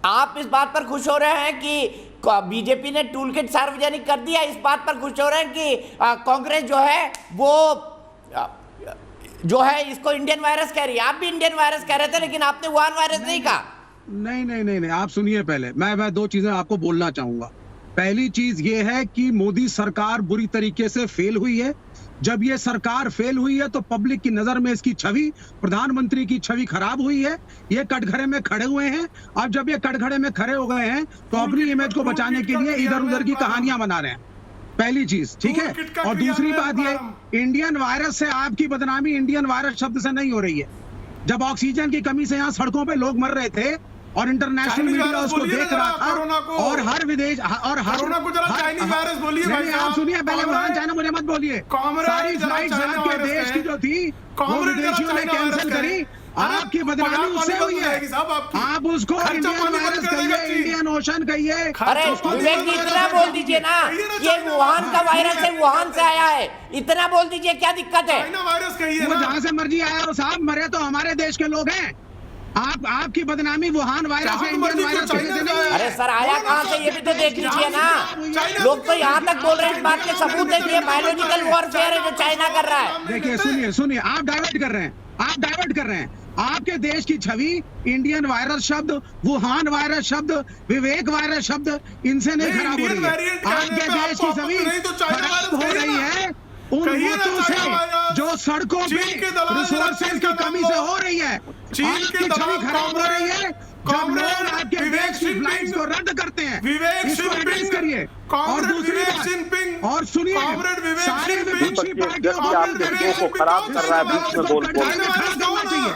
A: आप इस बात पर खुश हो रहे हैं कि बीजेपी ने टूल किट सार्वजनिक कर दिया, इस बात पर खुश हो रहे हैं कि कांग्रेस जो है वो जो है इसको इंडियन वायरस कह रही है। आप भी इंडियन वायरस कह रहे थे, लेकिन आपने वुहान वायरस नहीं कहा।
K: नहीं, आप सुनिए पहले, मैं दो चीजें आपको बोलना चाहूंगा। पहली चीज ये है कि मोदी सरकार बुरी तरीके से फेल हुई है। जब ये सरकार फेल हुई है तो पब्लिक की नजर में इसकी छवि, प्रधानमंत्री की छवि खराब हुई है। ये कटघरे में खड़े हुए हैं। अब जब ये कटघरे में खड़े हो गए हैं तो अपनी इमेज को बचाने के लिए इधर उधर की कहानियां बना रहे हैं। पहली चीज, ठीक है। और दूसरी बात ये, इंडियन वायरस से आपकी बदनामी इंडियन वायरस शब्द से नहीं हो रही है। जब ऑक्सीजन की कमी से यहाँ सड़कों पे लोग मर रहे थे और इंटरनेशनल मीडिया उसको देख रहा था, और हर विदेश और हर
F: चाइनीज वायरस बोलिए भाई,
K: आप सुनिए पहले, वहां चाइना मुझे मत बोलिए। सारी फ्लाइट आपके देश की जो थी वो विदेशियों ने कैंसिल करी। आपकी बदनामी उससे हुई है। आप उसको इंडियन वायरस कहिए, इंडियन ओशन कहिए।
A: अरे विवेक जी, इतना बोल दीजिए ना, ये वुहान का वायरस है, वुहान से आया है, इतना बोल दीजिए, क्या दिक्कत है?
F: वायरस कहिए,
K: वो जहाँ से मर्जी आया हो साहब, मरे तो हमारे देश के लोग हैं। आपकी बदनामी वुहान वायरस है, इंडियन वायरस नहीं।
A: अरे सर, आया कहाँ से ये भी तो देख लीजिए ना। लोग तो यहाँ तक बोल रहे हैं, इस बात के सबूत देखिए, बायोलॉजिकल वॉरफेयर है जो चाइना कर रहा है।
K: देखिए, सुनिए, आप डाइवर्ट कर रहे हैं। आपके देश की छवि इंडियन वायरस शब्द, वुहान वायरस शब्द, विवेक वायरस शब्द, इनसे नहीं खराब हो रही है। आपके देश की छवि खराब हो रही है उन वोटों से जो सड़कों पे रिसोर्सेज की कमी से हो रही है। आपकी छवि खराब हो रही है जब लोग आपके देश की फ्लाइट्स को रद्द करते हैं। इसको एड्रेस करिए। और दूसरी बात, और सुनिए, सारे विपक्षी पार्टियों
H: को खराब कर रहा है बीच में बोल
K: करना चाहिए।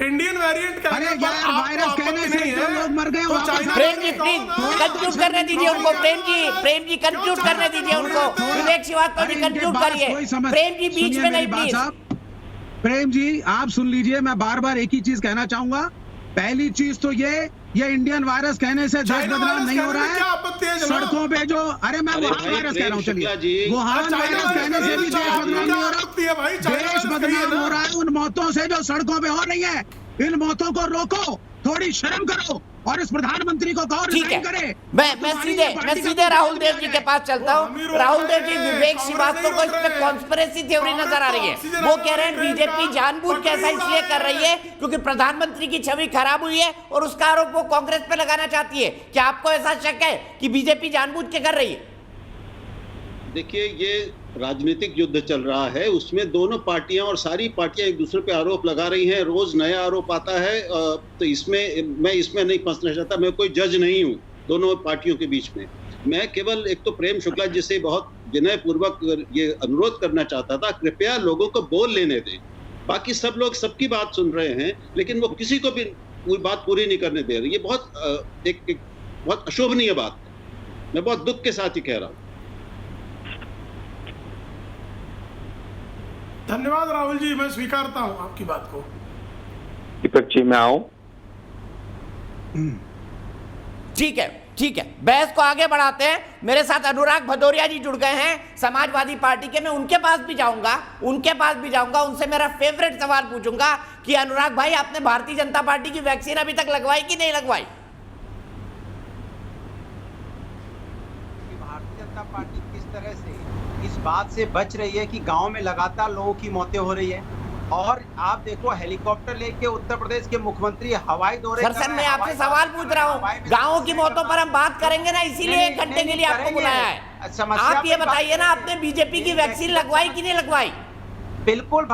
F: इंडियन वेरिएंट
K: वायरस कहने से जो लोग मर गए।
A: प्रेम जी प्लीज कंक्लूड करने दीजिए उनको। प्रेम जी कंक्लूड करने दीजिए उनको। विवेक श्रीवास्तव जी कंक्लूड करिए। प्रेम जी बीच में नहीं प्लीज।
K: प्रेम जी आप सुन लीजिए, मैं बार बार एक ही चीज कहना चाहूंगा। पहली चीज तो ये इंडियन वायरस कहने से देश बदनाम नहीं हो रहा है। सड़कों पे जो, अरे मैं वुहान वायरस कह रहा हूँ, चलिए वुहान वायरस कहने से भी देश बदनाम नहीं हो रहा। देश बदनाम हो रहा है उन मौतों से जो सड़कों पे हो रही है। इन मौतों को रोको, थोड़ी शर्म करो और इस प्रधानमंत्री को कहो रिजाइन करे।
A: मैं सीधे राहुल देव जी के पास चलता हूँ। राहुल देव जी, विवेक श्रीवास्तव को इसमें कॉन्स्पिरेसी थ्योरी नजर आ रही है। वो कह रहे हैं बीजेपी जानबूझ के ऐसा इसलिए कर रही है क्योंकि प्रधानमंत्री की छवि खराब हुई है और उसका आरोप वो कांग्रेस पे लगाना चाहती है। क्या आपको ऐसा शक है कि बीजेपी जानबूझ के कर रही है?
I: देखिए, ये राजनीतिक युद्ध चल रहा है, उसमें दोनों पार्टियां और सारी पार्टियां एक दूसरे पे आरोप लगा रही हैं। रोज नया आरोप आता है, तो मैं इसमें नहीं फंसना चाहता। मैं कोई जज नहीं हूं दोनों पार्टियों के बीच में। मैं केवल एक तो प्रेम शुक्ला जी से बहुत विनय पूर्वक ये अनुरोध करना चाहता था, कृपया लोगों को बोल लेने दें। बाकी सब लोग सबकी बात सुन रहे हैं, लेकिन वो किसी को भी कोई बात पूरी नहीं करने दे रहे। ये बहुत एक बहुत अशोभनीय बात है। मैं बहुत दुख के साथ ही कह रहा हूँ।
F: धन्यवाद राहुल जी, मैं स्वीकारता हूं आपकी बात को।
H: दीपक जी, मैं आऊं?
A: ठीक है, बहस को आगे बढ़ाते हैं। मेरे साथ अनुराग भदौरिया जी जुड़ गए हैं समाजवादी पार्टी के। मैं उनके पास भी जाऊंगा, उनसे मेरा फेवरेट सवाल पूछूंगा कि अनुराग भाई, आपने भारतीय जनता पार्टी की वैक्सीन अभी तक लगवाई कि नहीं लगवाई?
L: भारतीय जनता पार्टी किस तरह से इस बात से बच रही है कि गांव में लगातार लोगों की मौतें हो रही है, और आप देखो हेलीकॉप्टर लेके उत्तर प्रदेश के मुख्यमंत्री हवाई दौरे कर रहे हैं।
A: सर, मैं आपसे सवाल पूछ रहा हूँ। गाँव की मौतों पर हम बात करेंगे ना, इसीलिए 1 घंटे के लिए आपको बुलाया है। आप ये बताइए ना, आपने बीजेपी की वैक्सीन लगवाई कि नहीं लगवाई?
L: बिल्कुल,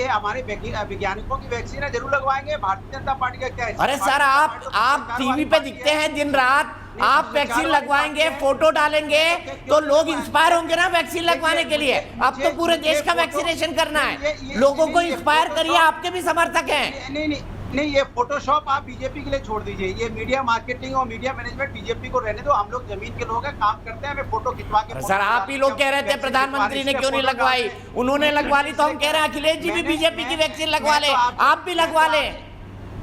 L: हमारे वैज्ञानिकों की वैक्सीन है, जरूर लगवाएंगे। भारतीय जनता पार्टी का क्या है?
A: अरे सर, आप टीवी पे दिखते हैं दिन रात, आप वैक्सीन लगवाएंगे, फोटो डालेंगे तो लोग इंस्पायर होंगे ना वैक्सीन लगवाने के लिए। अब तो पूरे देश का वैक्सीनेशन करना है, लोगों को इंस्पायर करिए। आपके भी समर्थक हैं।
L: नहीं, ये फोटोशॉप आप बीजेपी के लिए छोड़ दीजिए। ये मीडिया मार्केटिंग और मीडिया मैनेजमेंट बीजेपी को रहने दो। हम लोग जमीन के लोग हैं, काम करते हैं, हमें फोटो खिंचवा के।
A: सर, आप ही लोग कह रहे थे प्रधानमंत्री ने क्यों नहीं लगवाई, उन्होंने लगवा ली, तो हम कह रहे हैं अखिलेश जी भी बीजेपी की वैक्सीन लगवा ले, आप भी लगवा ले।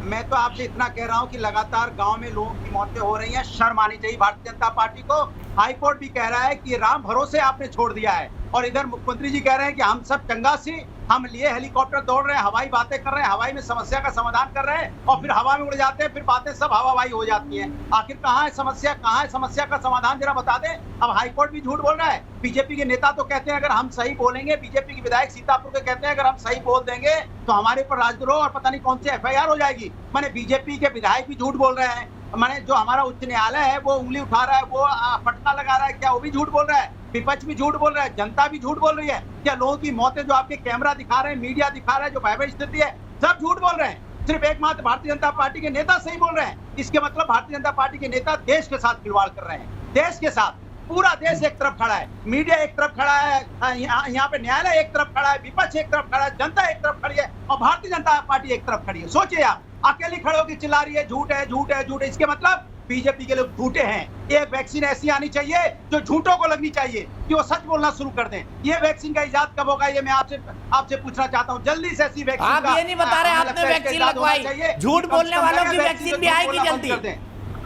L: मैं तो आपसे इतना कह रहा हूं कि लगातार गांव में लोगों की मौतें हो रही हैं। शर्म आनी चाहिए भारतीय जनता पार्टी को। हाईकोर्ट भी कह रहा है कि राम भरोसे आपने छोड़ दिया है। और इधर मुख्यमंत्री जी कह रहे हैं कि हम सब चंगा सी, हम लिए हेलीकॉप्टर दौड़ रहे हैं, हवाई बातें कर रहे हैं, हवाई में समस्या का समाधान कर रहे हैं और फिर हवा में उड़ जाते हैं, फिर बातें सब हवाई हो जाती हैं। आखिर कहाँ है समस्या, कहाँ है समस्या का समाधान, जरा बता दें। अब हाईकोर्ट भी झूठ बोल रहा है। बीजेपी के नेता तो कहते हैं अगर हम सही बोलेंगे, बीजेपी के विधायक सीतापुर के कहते हैं अगर हम सही बोल देंगे तो हमारे ऊपर राजद्रोह और पता नहीं कौन सी FIR हो जाएगी। माने बीजेपी के विधायक भी झूठ बोल रहे हैं, माने जो हमारा उच्च न्यायालय है वो उंगली उठा रहा है, वो फटका लगा रहा है, क्या वो भी झूठ बोल रहा है? विपक्ष भी झूठ बोल रहा है, जनता भी झूठ बोल रही है। क्या लोगों की मौतें जो आपके कैमरा दिखा रहे हैं, मीडिया दिखा रहा है, जो भयावह स्थिति है, सब झूठ बोल रहे हैं? सिर्फ एकमात्र भारतीय जनता पार्टी के नेता सही बोल रहे हैं। इसके मतलब भारतीय जनता पार्टी के नेता देश के साथ खिलवाड़ कर रहे हैं, देश के साथ। पूरा देश एक तरफ खड़ा है, मीडिया एक तरफ खड़ा है, यहाँ पे न्यायालय एक तरफ खड़ा है, विपक्ष एक तरफ खड़ा है, जनता एक तरफ खड़ी है और भारतीय जनता पार्टी एक तरफ खड़ी है। सोचिए आप, अकेली खड़े होकर चिल्ला रही है झूठ है, झूठ है, झूठ है। इसके मतलब बीजेपी के लोग झूठे हैं। एक वैक्सीन ऐसी आनी चाहिए जो झूठों को लगनी चाहिए कि वो सच बोलना शुरू कर दें। ये वैक्सीन का इजाद कब होगा, ये मैं आपसे पूछना चाहता हूँ। जल्दी से ऐसी वैक्सीन
A: आप ये नहीं बता रहे आपने वैक्सीन लगवाई, झूठ बोलने वालों की वैक्सीन भी आएगी जल्दी।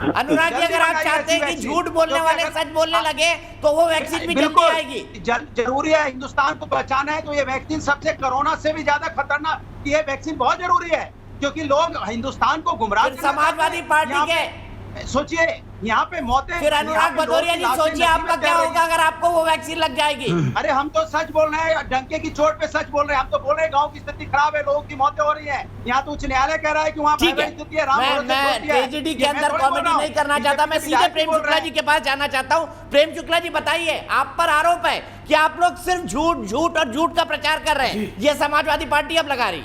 A: अनुराग जी, अगर आप चाहते हैं कि झूठ बोलने वाले सच बोलने लगे तो वो वैक्सीन भी जल्दी आएगी।
L: जरूरी है, हिंदुस्तान को बचाना है तो ये वैक्सीन सबसे कोरोना से भी ज्यादा खतरनाक, ये वैक्सीन बहुत जरूरी है क्योंकि लोग हिंदुस्तान को गुमराह।
A: समाजवादी पार्टी के
L: सोचिए यहाँ पे मौतें,
A: फिर अनुराग भदौरिया जी सोचिए आपका क्या होगा अगर आपको वो वैक्सीन लग जाएगी।
L: अरे हम तो सच बोल रहे हैं, डंके की चोट पे सच बोल रहे हैं। हम तो बोल रहे हैं गांव की स्थिति खराब है, लोगों की मौतें हो रही हैं। यहाँ तो उच्च न्यायालय कह रहा है कि वहाँ स्थिति है।
A: मैं ट्रेजेडी के अंदर कॉमेडी नहीं करना चाहता, मैं सीधे प्रेम शुक्ला जी के पास जाना चाहता हूँ। प्रेम शुक्ला जी बताइए, आप पर आरोप है कि आप लोग सिर्फ झूठ झूठ और झूठ का प्रचार कर रहे हैं, ये समाजवादी पार्टी अब लगा रही।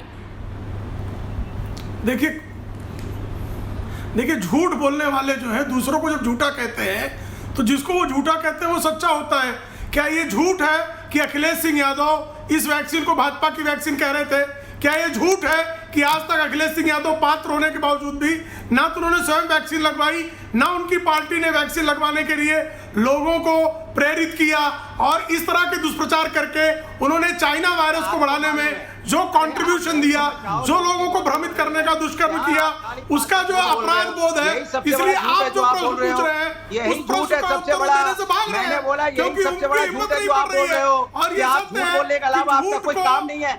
F: देखिए झूठ बोलने वाले जो है दूसरों को जब झूठा कहते हैं तो जिसको वो झूठा कहते हैं वो सच्चा होता है। क्या ये झूठ है कि अखिलेश सिंह यादव इस वैक्सीन को भाजपा की वैक्सीन कह रहे थे? क्या ये झूठ है कि आज तक अखिलेश सिंह यादव पात्र होने के बावजूद भी ना तो उन्होंने स्वयं वैक्सीन लगवाई, ना उनकी पार्टी ने वैक्सीन लगवाने के लिए लोगों को प्रेरित किया और इस तरह के दुष्प्रचार करके उन्होंने चाइना वायरस को बढ़ाने में जो कंट्रीब्यूशन दिया, जो लोगों को भ्रमित करने का दुष्कर्म किया, उसका जो अपराध बोध है, इसलिए आप जो प्रश्न पूछ रहे हैं उस प्रश्न का उत्तर देने से भाग रहे हैं क्योंकि उनकी हिम्मत नहीं पड़ रही है। और ये सत्य है कि झूठ को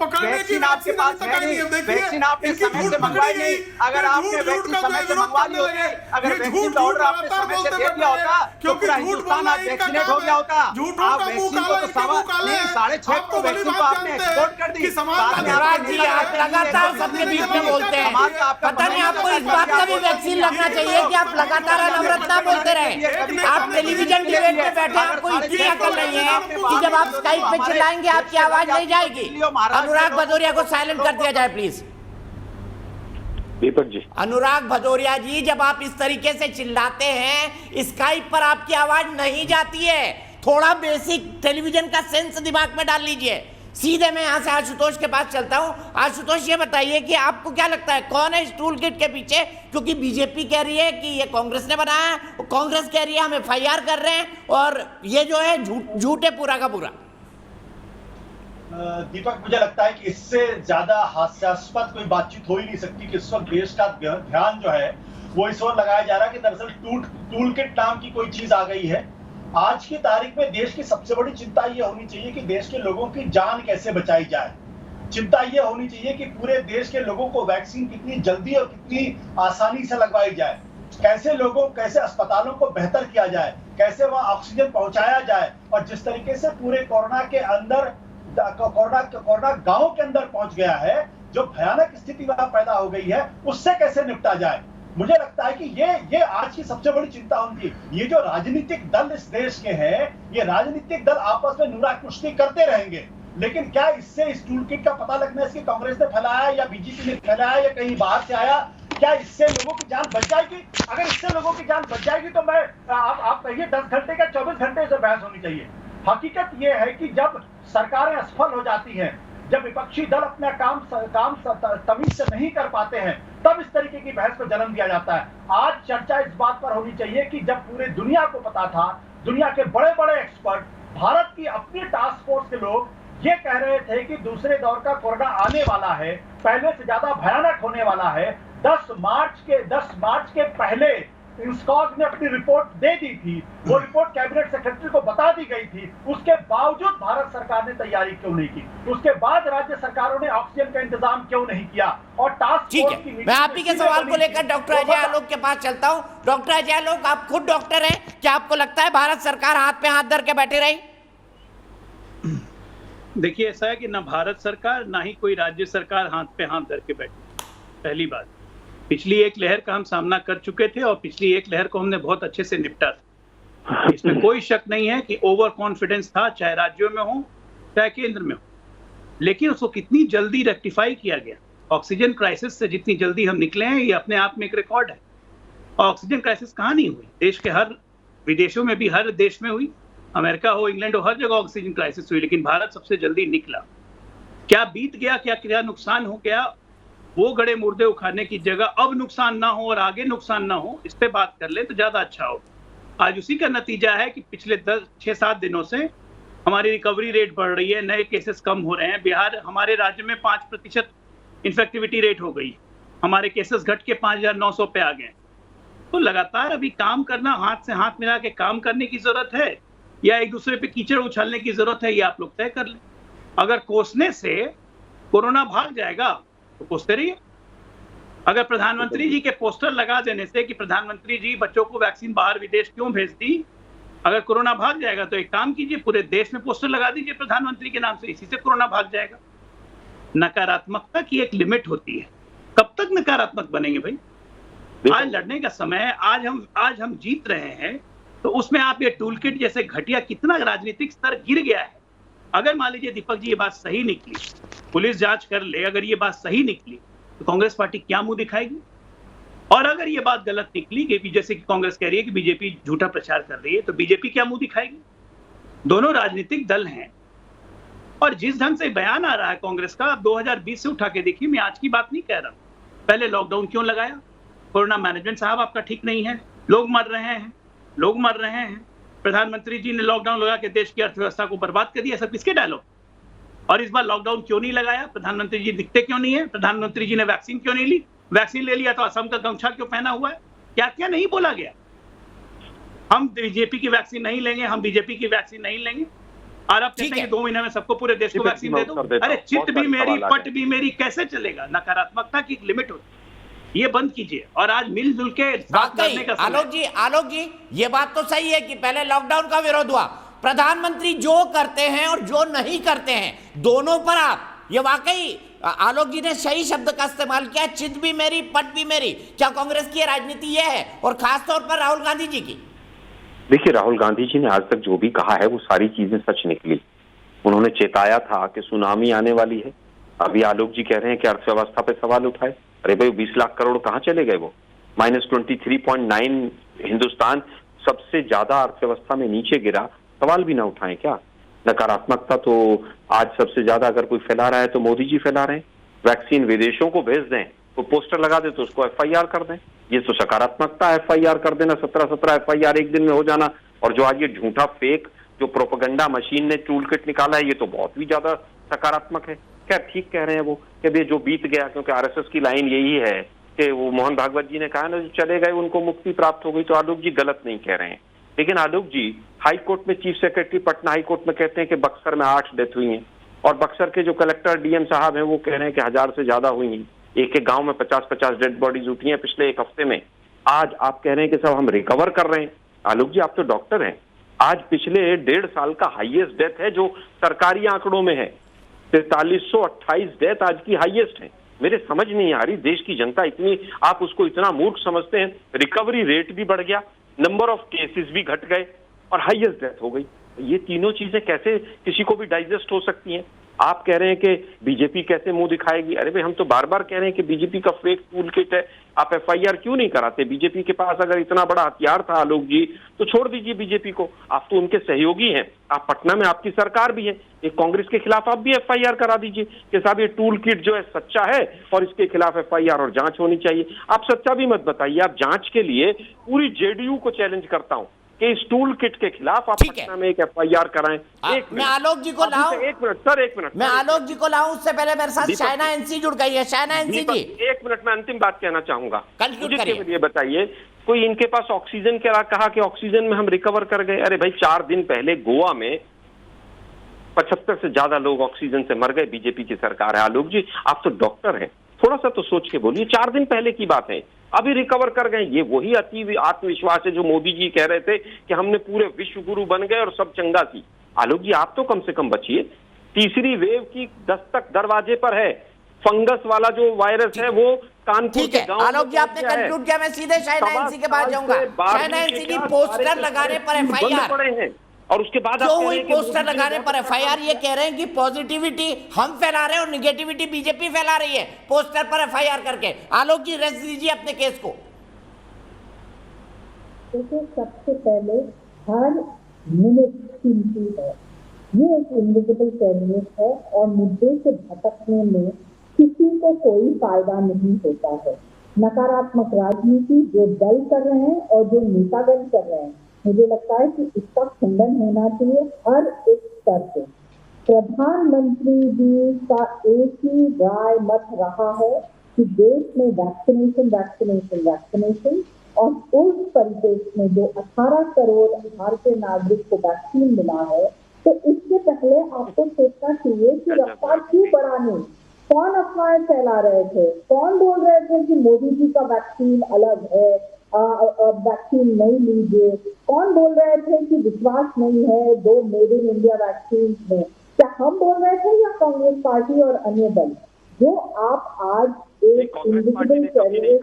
F: पकड़ने की आपके पास है नहीं। देखिए इनकी झूठ पकड़ी गई, अगर आपने झूठ का जो विरोध करने लगे, ये झूठ लगातार बोलते रहते हैं क्योंकि झूठ बोलना इनका काम है। झूठों का मुंह काला, इनका मुंह काला है। आपको भली बात जानते हैं कि समाज
A: अनुराग जी, आप लगातार सबके बीच में बोलते हैं, पता नहीं आपको इस बात का भी वैक्सीन लगना चाहिए कि आप लगातार अनवरत बोलते रहे। आप टेलीविजन डिबेट में बैठे, आपको इतनी अकल नहीं है कि जब आप स्काइप पे चिल्लाएंगे आपकी आवाज नहीं जाएगी। अनुराग भदौरिया को साइलेंट कर दिया जाए प्लीज।
H: दीपक जी,
A: अनुराग भदौरिया जी, जब आप इस तरीके से चिल्लाते हैं स्काइप पर आपकी आवाज नहीं जाती है। थोड़ा बेसिक टेलीविजन का सेंस दिमाग में डाल लीजिए। सीधे मैं यहाँ से आशुतोष के पास चलता हूँ। आशुतोष, ये बताइए कि आपको क्या लगता है कौन है इस टूल किट के पीछे? क्योंकि बीजेपी कह रही है कि ये कांग्रेस ने बनाया है, कांग्रेस कह रही है हम FIR कर रहे हैं और ये जो है झूठ है पूरा का पूरा।
M: दीपक, मुझे लगता है कि इससे ज्यादा हास्यास्पद कोई बातचीत हो ही नहीं सकती कि इस वक्त देश का ध्यान जो है वो इस ओर लगाया जा रहा है कि दरअसल टूल किट नाम की कोई चीज आ गई है। आज की तारीख में देश की सबसे बड़ी चिंता ये होनी चाहिए कि देश के लोगों की जान कैसे बचाई जाए। चिंता ये होनी चाहिए कि पूरे देश के लोगों को वैक्सीन कितनी जल्दी और कितनी आसानी से लगवाई जाए, कैसे अस्पतालों को बेहतर किया जाए, कैसे वहां ऑक्सीजन पहुंचाया जाए और जिस तरीके से पूरे कोरोना गांव के अंदर पहुंच गया है, जो भयानक स्थिति वहां पैदा हो गई है, उससे कैसे निपटा जाए। मुझे लगता है कि ये आज की सबसे बड़ी चिंता होगी। ये जो राजनीतिक दल इस देश के हैं, ये राजनीतिक दल आपस में नुरा कुश्ती करते रहेंगे, लेकिन क्या इससे इस टूल किट का पता लगना है कि कांग्रेस ने फैलाया या बीजेपी ने फैलाया या कहीं बाहर से आया, क्या इससे लोगों की जान बच जाएगी? अगर इससे लोगों की जान बच जाएगी तो मैं आप कहिए 10 घंटे का 24 घंटे से बहस होनी चाहिए। हकीकत ये है कि जब सरकारें असफल हो जाती हैं, जब विपक्षी दल अपना काम तमीज से नहीं कर पाते हैं, तब इस तरीके की बहस को जन्म दिया जाता है। आज चर्चा इस बात पर होनी चाहिए कि जब पूरे दुनिया को पता था, दुनिया के बड़े बड़े एक्सपर्ट, भारत की अपनी टास्क फोर्स के लोग ये कह रहे थे कि दूसरे दौर का कोरोना आने वाला है, पहले से ज्यादा भयानक होने वाला है। 10 मार्च के पहले इंस्कॉग ने अपनी रिपोर्ट दे दी थी, वो रिपोर्ट कैबिनेट सेक्रेटरी को बता दी गई थी, उसके बावजूद भारत सरकार ने तैयारी क्यों नहीं की? उसके बाद राज्य सरकारों ने ऑक्सीजन का इंतजाम क्यों नहीं किया? और टास्क
A: ठीक
M: फोर्स
A: है,
M: की
A: मैं आप ही के सवाल को लेकर डॉक्टर अजय
M: तो
A: आलोक के पास चलता हूं। डॉक्टर अजय आलोक, आप खुद डॉक्टर हैं, क्या आपको लगता है भारत सरकार हाथ पे हाथ धर के बैठी रही?
N: देखिए, ऐसा है कि ना भारत सरकार ना ही कोई राज्य सरकार हाथ पे हाथ धर के बैठी। पहली बात, पिछली एक लहर का हम सामना कर चुके थे और पिछली एक लहर को हमने बहुत अच्छे से निपटा था। इसमें कोई शक नहीं है कि ओवर कॉन्फिडेंस था, चाहे राज्यों में हो चाहे केंद्र में हो, लेकिन उसको कितनी जल्दी रेक्टिफाई किया गया। ऑक्सीजन क्राइसिस से जितनी जल्दी हम निकले हैं, ये अपने आप में एक रिकॉर्ड है। ऑक्सीजन क्राइसिस कहाँ नहीं हुई, देश के हर विदेशों में भी, हर देश में हुई, अमेरिका हो, इंग्लैंड हो, हर जगह ऑक्सीजन क्राइसिस हुई, लेकिन भारत सबसे जल्दी निकला। क्या बीत गया, क्या नुकसान हो गया, वो गड़े मुर्दे उखाड़ने की जगह अब नुकसान ना हो और आगे नुकसान ना हो, इस पे बात कर ले तो ज्यादा अच्छा हो। आज उसी का नतीजा है कि पिछले 6-7 दिनों से हमारी रिकवरी रेट बढ़ रही है, नए केसेस कम हो रहे हैं। बिहार, हमारे राज्य में 5% इन्फेक्टिविटी रेट हो गई, हमारे केसेस घट के 5,900 पे आ गए। तो लगातार अभी काम करना, हाथ से हाथ मिला के काम करने की जरूरत है या एक दूसरे पे कीचड़ उछालने की जरूरत है, ये आप लोग तय कर लें। अगर कोसने से कोरोना भाग जाएगा तो कोसते रहिए। अगर प्रधानमंत्री जी के पोस्टर लगा देने से कि प्रधानमंत्री जी बच्चों को वैक्सीन बाहर विदेश क्यों भेज दी, अगर कोरोना भाग जाएगा तो एक काम कीजिए, पूरे देश में पोस्टर लगा दीजिए प्रधानमंत्री के नाम से, इसी से कोरोना भाग जाएगा। नकारात्मकता की एक लिमिट होती है, कब तक नकारात्मक बनेंगे भाई? आज लड़ने का समय है, आज हम जीत रहे हैं, तो उसमें आप ये टूल किट जैसे घटिया, कितना राजनीतिक स्तर गिर गया है। अगर मान लीजिए दीपक जी ये बात सही निकली, पुलिस जांच कर ले, अगर ये बात सही निकली तो कांग्रेस पार्टी क्या मुंह दिखाएगी? और अगर ये बात गलत निकली कि जैसे कि कांग्रेस कह रही है कि बीजेपी झूठा प्रचार कर रही है, तो बीजेपी क्या मुंह दिखाएगी? दोनों राजनीतिक दल हैं और जिस ढंग से बयान आ रहा है कांग्रेस का, आप 2020 से उठा के देखिए, मैं आज की बात नहीं कह रहा हूं। पहले लॉकडाउन क्यों लगाया? कोरोना मैनेजमेंट साहब आपका ठीक नहीं है, लोग मर रहे हैं। प्रधानमंत्री जी ने लॉकडाउन लगा के देश की अर्थव्यवस्था को बर्बाद कर दिया, सब किसके डायलॉग? और इस बार लॉकडाउन क्यों नहीं लगाया? प्रधानमंत्री जी दिखते क्यों नहीं है? प्रधानमंत्री जी ने वैक्सीन क्यों नहीं ली? वैक्सीन ले लिया तो असम का गमछा क्यों पहना हुआ है? क्या क्या नहीं बोला गया? हम बीजेपी की वैक्सीन नहीं लेंगे, हम बीजेपी की वैक्सीन नहीं लेंगे, और अब कहते हैं कि 2 महीने में सबको पूरे देश को वैक्सीन दे दो। अरे चित भी मेरी, पट भी मेरी, कैसे चलेगा? नकारात्मकता की एक लिमिट होती है, ये बंद कीजिए और आज मिलजुल के साथ लड़ने का समय।
A: आलोक जी, ये बात तो सही है कि पहले लॉकडाउन का विरोध हुआ, प्रधानमंत्री जो करते हैं और जो नहीं करते हैं, दोनों पर आप, ये वाकई आलोक जी ने सही शब्द का इस्तेमाल किया, चित भी मेरी, पट भी मेरी। क्या कांग्रेस की राजनीति ये है, और खासतौर पर राहुल गांधी जी की?
O: देखिए, राहुल गांधी जी ने आज तक जो भी कहा है वो सारी चीजें सच निकली। उन्होंने चेताया था कि सुनामी आने वाली है। अभी आलोक जी कह रहे हैं कि अर्थव्यवस्था पे सवाल उठाए। अरे भाई, 20 लाख करोड़ कहाँ चले गए? वो -23.9, हिंदुस्तान सबसे ज्यादा अर्थव्यवस्था में नीचे गिरा, सवाल भी ना उठाएं क्या? नकारात्मकता तो आज सबसे ज्यादा अगर कोई फैला रहा है तो मोदी जी फैला रहे हैं। वैक्सीन विदेशों को भेज दें, तो पोस्टर लगा दे तो उसको FIR कर दें, ये तो सकारात्मकता। FIR कर देना, 17 FIR एक दिन में हो जाना। और जो आज ये झूठा फेक जो प्रोपेगेंडा मशीन ने टूल किट निकाला है, ये तो बहुत भी ज्यादा सकारात्मक है। क्या ठीक कह रहे हैं वो कि ये जो बीत गया, क्योंकि RSS की लाइन यही है कि वो मोहन भागवत जी ने कहा ना, जो चले गए उनको मुक्ति प्राप्त हो गई। तो आलोक जी गलत नहीं कह रहे हैं, लेकिन आलोक जी हाई कोर्ट में chief secretary Patna high court में कहते हैं कि बक्सर में 8 डेथ हुई हैं, और बक्सर के जो कलेक्टर DM साहब हैं वो कह रहे हैं कि 1000 से ज्यादा हुई हैं। एक गांव में 50-50 डेड बॉडीज उठी हैं पिछले एक हफ्ते में। आज आप कह रहे हैं कि सब हम रिकवर कर रहे हैं। आलोक जी, आप तो डॉक्टर हैं। आज पिछले 1.5 साल का हाईएस्ट डेथ है जो सरकारी आंकड़ों में है, 4328 डेथ आज की हाईएस्ट है। मेरे समझ नहीं आ रही, देश की जनता इतनी, आप उसको इतना मूर्ख समझते हैं। रिकवरी रेट भी बढ़ गया, नंबर ऑफ केसेस भी घट गए, और हाईएस्ट डेथ हो गई। ये तीनों चीजें कैसे किसी को भी डाइजेस्ट हो सकती हैं? आप कह रहे हैं कि बीजेपी कैसे मुंह दिखाएगी? अरे भाई, हम तो बार बार कह रहे हैं कि बीजेपी का फेक टूल किट है, आप FIR क्यों नहीं कराते? बीजेपी के पास अगर इतना बड़ा हथियार था आलोक जी, तो छोड़ दीजिए बीजेपी को। आप तो उनके सहयोगी हैं, आप पटना में आपकी सरकार भी है, एक कांग्रेस के खिलाफ आप भी FIR करा दीजिए कि साहब ये टूल किट जो है सच्चा है और इसके खिलाफ FIR और जांच होनी चाहिए। आप सच्चा भी मत बताइए, आप जांच के लिए पूरी JDU को चैलेंज करता हूं कि इस टूल किट के खिलाफ आप पटना में एक FIR कराएं।
A: मैं आलोक जी को लाऊं,
O: एक मिनट सर, एक मिनट,
A: मैं आलोक जी को लाऊं उससे पहले मेरे साथ शाइना एनसी जुड़ गई है। शाइना एनसी जी,
O: एक मिनट, मैं अंतिम बात कहना चाहूंगा।
A: कंक्लूड करिए।
O: ये बताइए, कोई इनके पास ऑक्सीजन के कहा कि ऑक्सीजन में हम रिकवर कर गए। अरे भाई, 4 दिन पहले गोवा में 75 से ज्यादा लोग ऑक्सीजन से मर गए। बीजेपी की सरकार है। आलोक जी, आप तो डॉक्टर हैं, थोड़ा सा तो सोच के बोलिए। 4 दिन पहले की बात है, अभी रिकवर कर गए। ये वही अति आत्मविश्वास है जो मोदी जी कह रहे थे कि हमने पूरे विश्व गुरु बन गए और सब चंगा सी। आलोक जी, आप तो कम से कम बचिए। तीसरी वेव की दस्तक दरवाजे पर है। फंगस वाला जो वायरस है वो कानपुर के गांव।
A: आलोक जी, आपने कंक्लूड किया, मैं सीधे शाइना एनसी के पास जाऊंगा। शाइना एनसी जी, पोस्टर लगाने पर FIR
O: और उसके बाद
A: जो हुई, पोस्टर लगाने पर FIR, ये कह रहे हैं कि पॉजिटिविटी हम फैला रहे हैं और निगेटिविटी बीजेपी फैला रही है पोस्टर पर FIR करके। आलोक जी, रेस्ट दीजिए अपने केस को।
P: देखिए, सबसे पहले हर मिनट कीमती है। ये एक इनविजिबल कैबिनेट है और मुद्दे से भटकने में किसी को कोई फायदा नहीं होता है। नकारात्मक राजनीति जो दल कर रहे हैं और जो नेतागण कर रहे हैं, मुझे लगता है कि इसका खंडन होना चाहिए हर एक स्तर से। प्रधानमंत्री जी का एक ही राय मत रहा है कि देश में वैक्सीनेशन और उस परिपेक्ष में जो 18 करोड़ भारतीय नागरिक को वैक्सीन मिला है, तो इससे पहले आपको सोचना चाहिए कि रफ्तार क्यों बढ़ानी। कौन अफवाहें फैला रहे थे, कौन बोल रहे थे कि मोदी जी का वैक्सीन अलग है, वैक्सीन नहीं लीजिए, कौन बोल रहे थे कि विश्वास नहीं है 2 मेड इन इंडिया वैक्सीन में। क्या हम बोल रहे थे या कांग्रेस पार्टी और अन्य दल? जो आप आज एक इनविजिबल कैबिनेट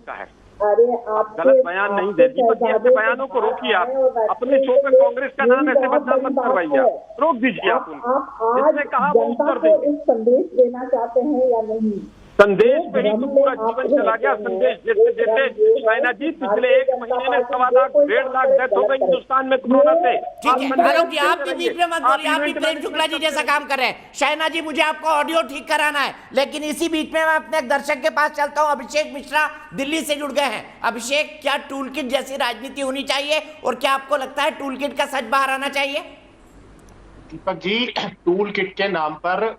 O: का है।
P: अरे आप
O: गलत बयान नहीं दे। दीपक जी, अपने बयानों को रोकिए। आप अपने शो पे कांग्रेस का नाम ऐसे बदनाम मत करवाइए। रोक दीजिए। आप जिसने कहा वो उत्तर देंगे।
P: संदेश देना चाहते हैं या नहीं?
O: संदेश पे ही तो पूरा जीवन चला गया। संदेश देते देते शाइना जी, पिछले 1 महीने में 1.25 लाख 1.5 लाख डेथ हो गई हिंदुस्तान में कोरोना से।
A: ठीक है आलोक जी, आप भी बीच में मत बोलिए। आप भी प्रेम शुक्ला जी जैसा काम कर रहे हैं। शाइना जी, मुझे आपका ऑडियो ठीक कराना है, लेकिन इसी बीच में मैं अपने दर्शक के पास चलता हूं। अभिषेक मिश्रा दिल्ली से जुड़ गए हैं। अभिषेक, क्या टूल किट जैसी राजनीति होनी चाहिए और क्या आपको लगता है टूल किट का सच बाहर आना चाहिए?
Q: दीपक जी, टूल किट के नाम पर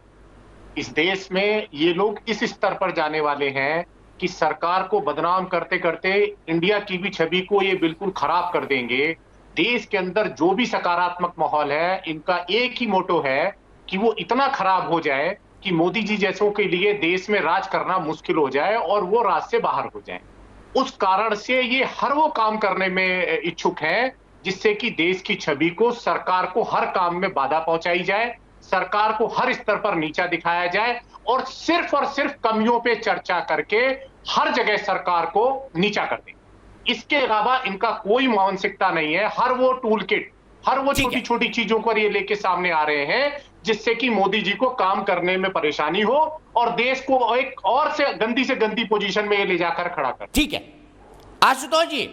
Q: इस देश में ये लोग इस स्तर पर जाने वाले हैं कि सरकार को बदनाम करते करते इंडिया की भी छवि को ये बिल्कुल खराब कर देंगे। देश के अंदर जो भी सकारात्मक माहौल है, इनका एक ही मोटो है कि वो इतना खराब हो जाए कि मोदी जी जैसों के लिए देश में राज करना मुश्किल हो जाए और वो राज से बाहर हो जाए। उस कारण से ये हर वो काम करने में इच्छुक हैं जिससे कि देश की छवि को, सरकार को हर काम में बाधा पहुंचाई जाए, सरकार को हर स्तर पर नीचा दिखाया जाए और सिर्फ कमियों पे चर्चा करके हर जगह सरकार को नीचा कर दें। इसके अलावा इनका कोई मानसिकता नहीं है। हर वो टूल किट, हर वो छोटी छोटी चीजों पर ये लेके सामने आ रहे हैं जिससे कि मोदी जी को काम करने में परेशानी हो और देश को एक और से गंदी पोजीशन में ये ले जाकर खड़ा कर।
A: ठीक है आशुतोष जी,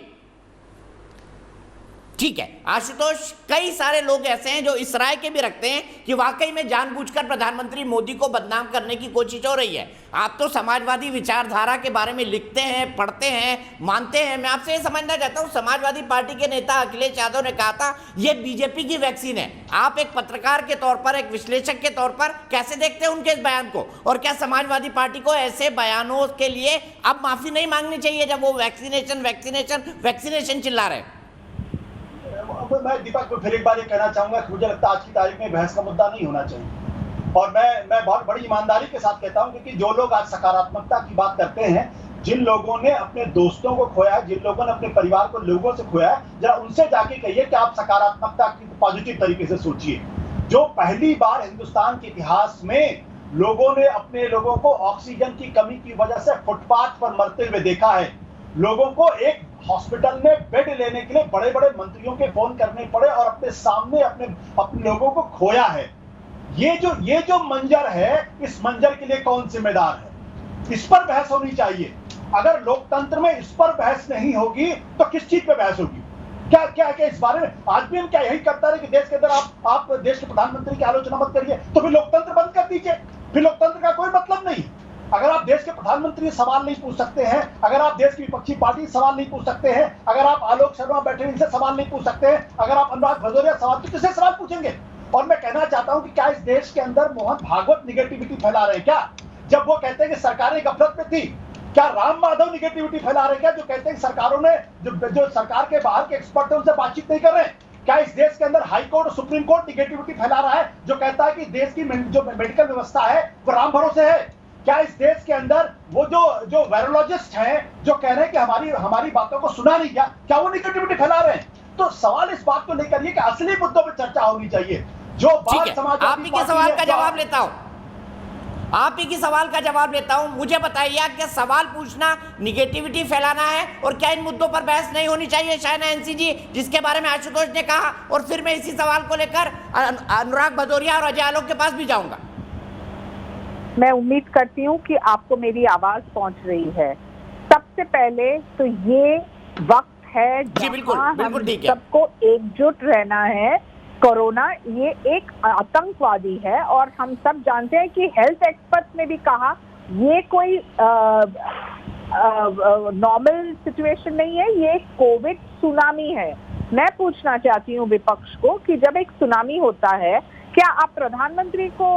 A: ठीक है आशुतोष, कई सारे लोग ऐसे हैं जो इस राय के भी रखते हैं कि वाकई में जानबूझकर प्रधानमंत्री मोदी को बदनाम करने की कोशिश हो रही है। आप तो समाजवादी विचारधारा के बारे में लिखते हैं, पढ़ते हैं, मानते हैं। मैं आपसे ये समझना चाहता हूं, समाजवादी पार्टी के नेता अखिलेश यादव ने कहा था ये बीजेपी की वैक्सीन है। आप एक पत्रकार के तौर पर, एक विश्लेषक के तौर पर कैसे देखते हैं उनके इस बयान को, और क्या समाजवादी पार्टी को ऐसे बयानों के लिए अब माफी नहीं मांगनी चाहिए जब वो वैक्सीनेशन चिल्ला रहे हैं?
M: मैं दीपक को फिर एक बार ये कहना चाहूंगा कि मुझे लगता है आज की तारीख में बहस का मुद्दा नहीं होना चाहिए। और मैं बहुत बड़ी ईमानदारी के साथ कहता हूं, क्योंकि जो लोग आज सकारात्मकता की बात करते हैं, जिन लोगों ने अपने दोस्तों को खोया, जिन लोगों ने अपने परिवार को, लोगों से खोया, जरा उनसे जाके कहिए कि आप सकारात्मकता की पॉजिटिव तरीके से सोचिए। जो पहली बार हिंदुस्तान के इतिहास में लोगों ने अपने लोगों को ऑक्सीजन की कमी की वजह से फुटपाथ पर मरते हुए देखा है, लोगों को एक हॉस्पिटल में बेड लेने के लिए बड़े बड़े मंत्रियों के फोन करने पड़े और अपने सामने अपने लोगों को खोया है। ये जो मंजर है, इस मंजर के लिए कौन जिम्मेदार है? इस पर बहस होनी चाहिए। अगर लोकतंत्र में इस पर बहस नहीं होगी तो किस चीज पे बहस होगी? क्या इस बारे में आज भी हम क्या यही करता रहे कि देश के अंदर आप देश के प्रधानमंत्री की आलोचना मत करिए, तो फिर लोकतंत्र बंद कर दीजिए, फिर लोकतंत्र का कोई मतलब नहीं। अगर आप देश के प्रधानमंत्री से सवाल नहीं पूछ सकते हैं, अगर आप देश की विपक्षी पार्टी से सवाल नहीं पूछ सकते हैं, अगर आप आलोक शर्मा बैठे इनसे सवाल नहीं पूछ सकते हैं, अगर आप अनुराग भदौरिया सवाल, तो किससे सवाल पूछेंगे? और मैं कहना चाहता हूं कि क्या इस देश के अंदर मोहन भागवत निगेटिविटी फैला रहे हैं क्या? जब वो कहते हैं कि सरकारें गफलत में थी, क्या राम माधव निगेटिविटी फैला रहे हैं क्या? जो कहते हैं कि सरकारों ने जो सरकार के बाहर के एक्सपर्ट हैं उनसे बातचीत नहीं कर रहे हैं। क्या इस देश के अंदर हाई कोर्ट और सुप्रीम कोर्ट निगेटिविटी फैला रहा है, जो कहता है कि देश की जो मेडिकल व्यवस्था है वो राम भरोसे है? क्या इस देश के अंदर वो जो वायरोलॉजिस्ट हैं जो कह रहे हैं कि हमारी बातों को सुना नहीं गया, क्या वो निगेटिविटी फैला रहे हैं? तो सवाल इस बात को लेकर ये कि असली मुद्दों पर चर्चा होनी चाहिए। जो बात समाजवादी
A: आप ही के सवाल का जवाब लेता हूं, आप ही की सवाल का जवाब लेता हूं। मुझे बताइए कि सवाल पूछना निगेटिविटी फैलाना है, और क्या इन मुद्दों पर बहस नहीं होनी चाहिए शायना एनसी जी, जिसके बारे में आशुतोष ने कहा? और फिर मैं इसी सवाल को लेकर अनुराग भदौरिया और अजय आलोक के पास भी जाऊंगा।
P: मैं उम्मीद करती हूँ कि आपको मेरी आवाज पहुंच रही है। सबसे पहले तो ये वक्त है जहां हम सबको एकजुट रहना है। कोरोना ये एक आतंकवादी है, और हम सब जानते हैं कि हेल्थ एक्सपर्ट्स ने भी कहा ये कोई नॉर्मल सिचुएशन नहीं है, ये कोविड सुनामी है। मैं पूछना चाहती हूँ विपक्ष को कि जब एक सुनामी होता है, क्या आप प्रधानमंत्री को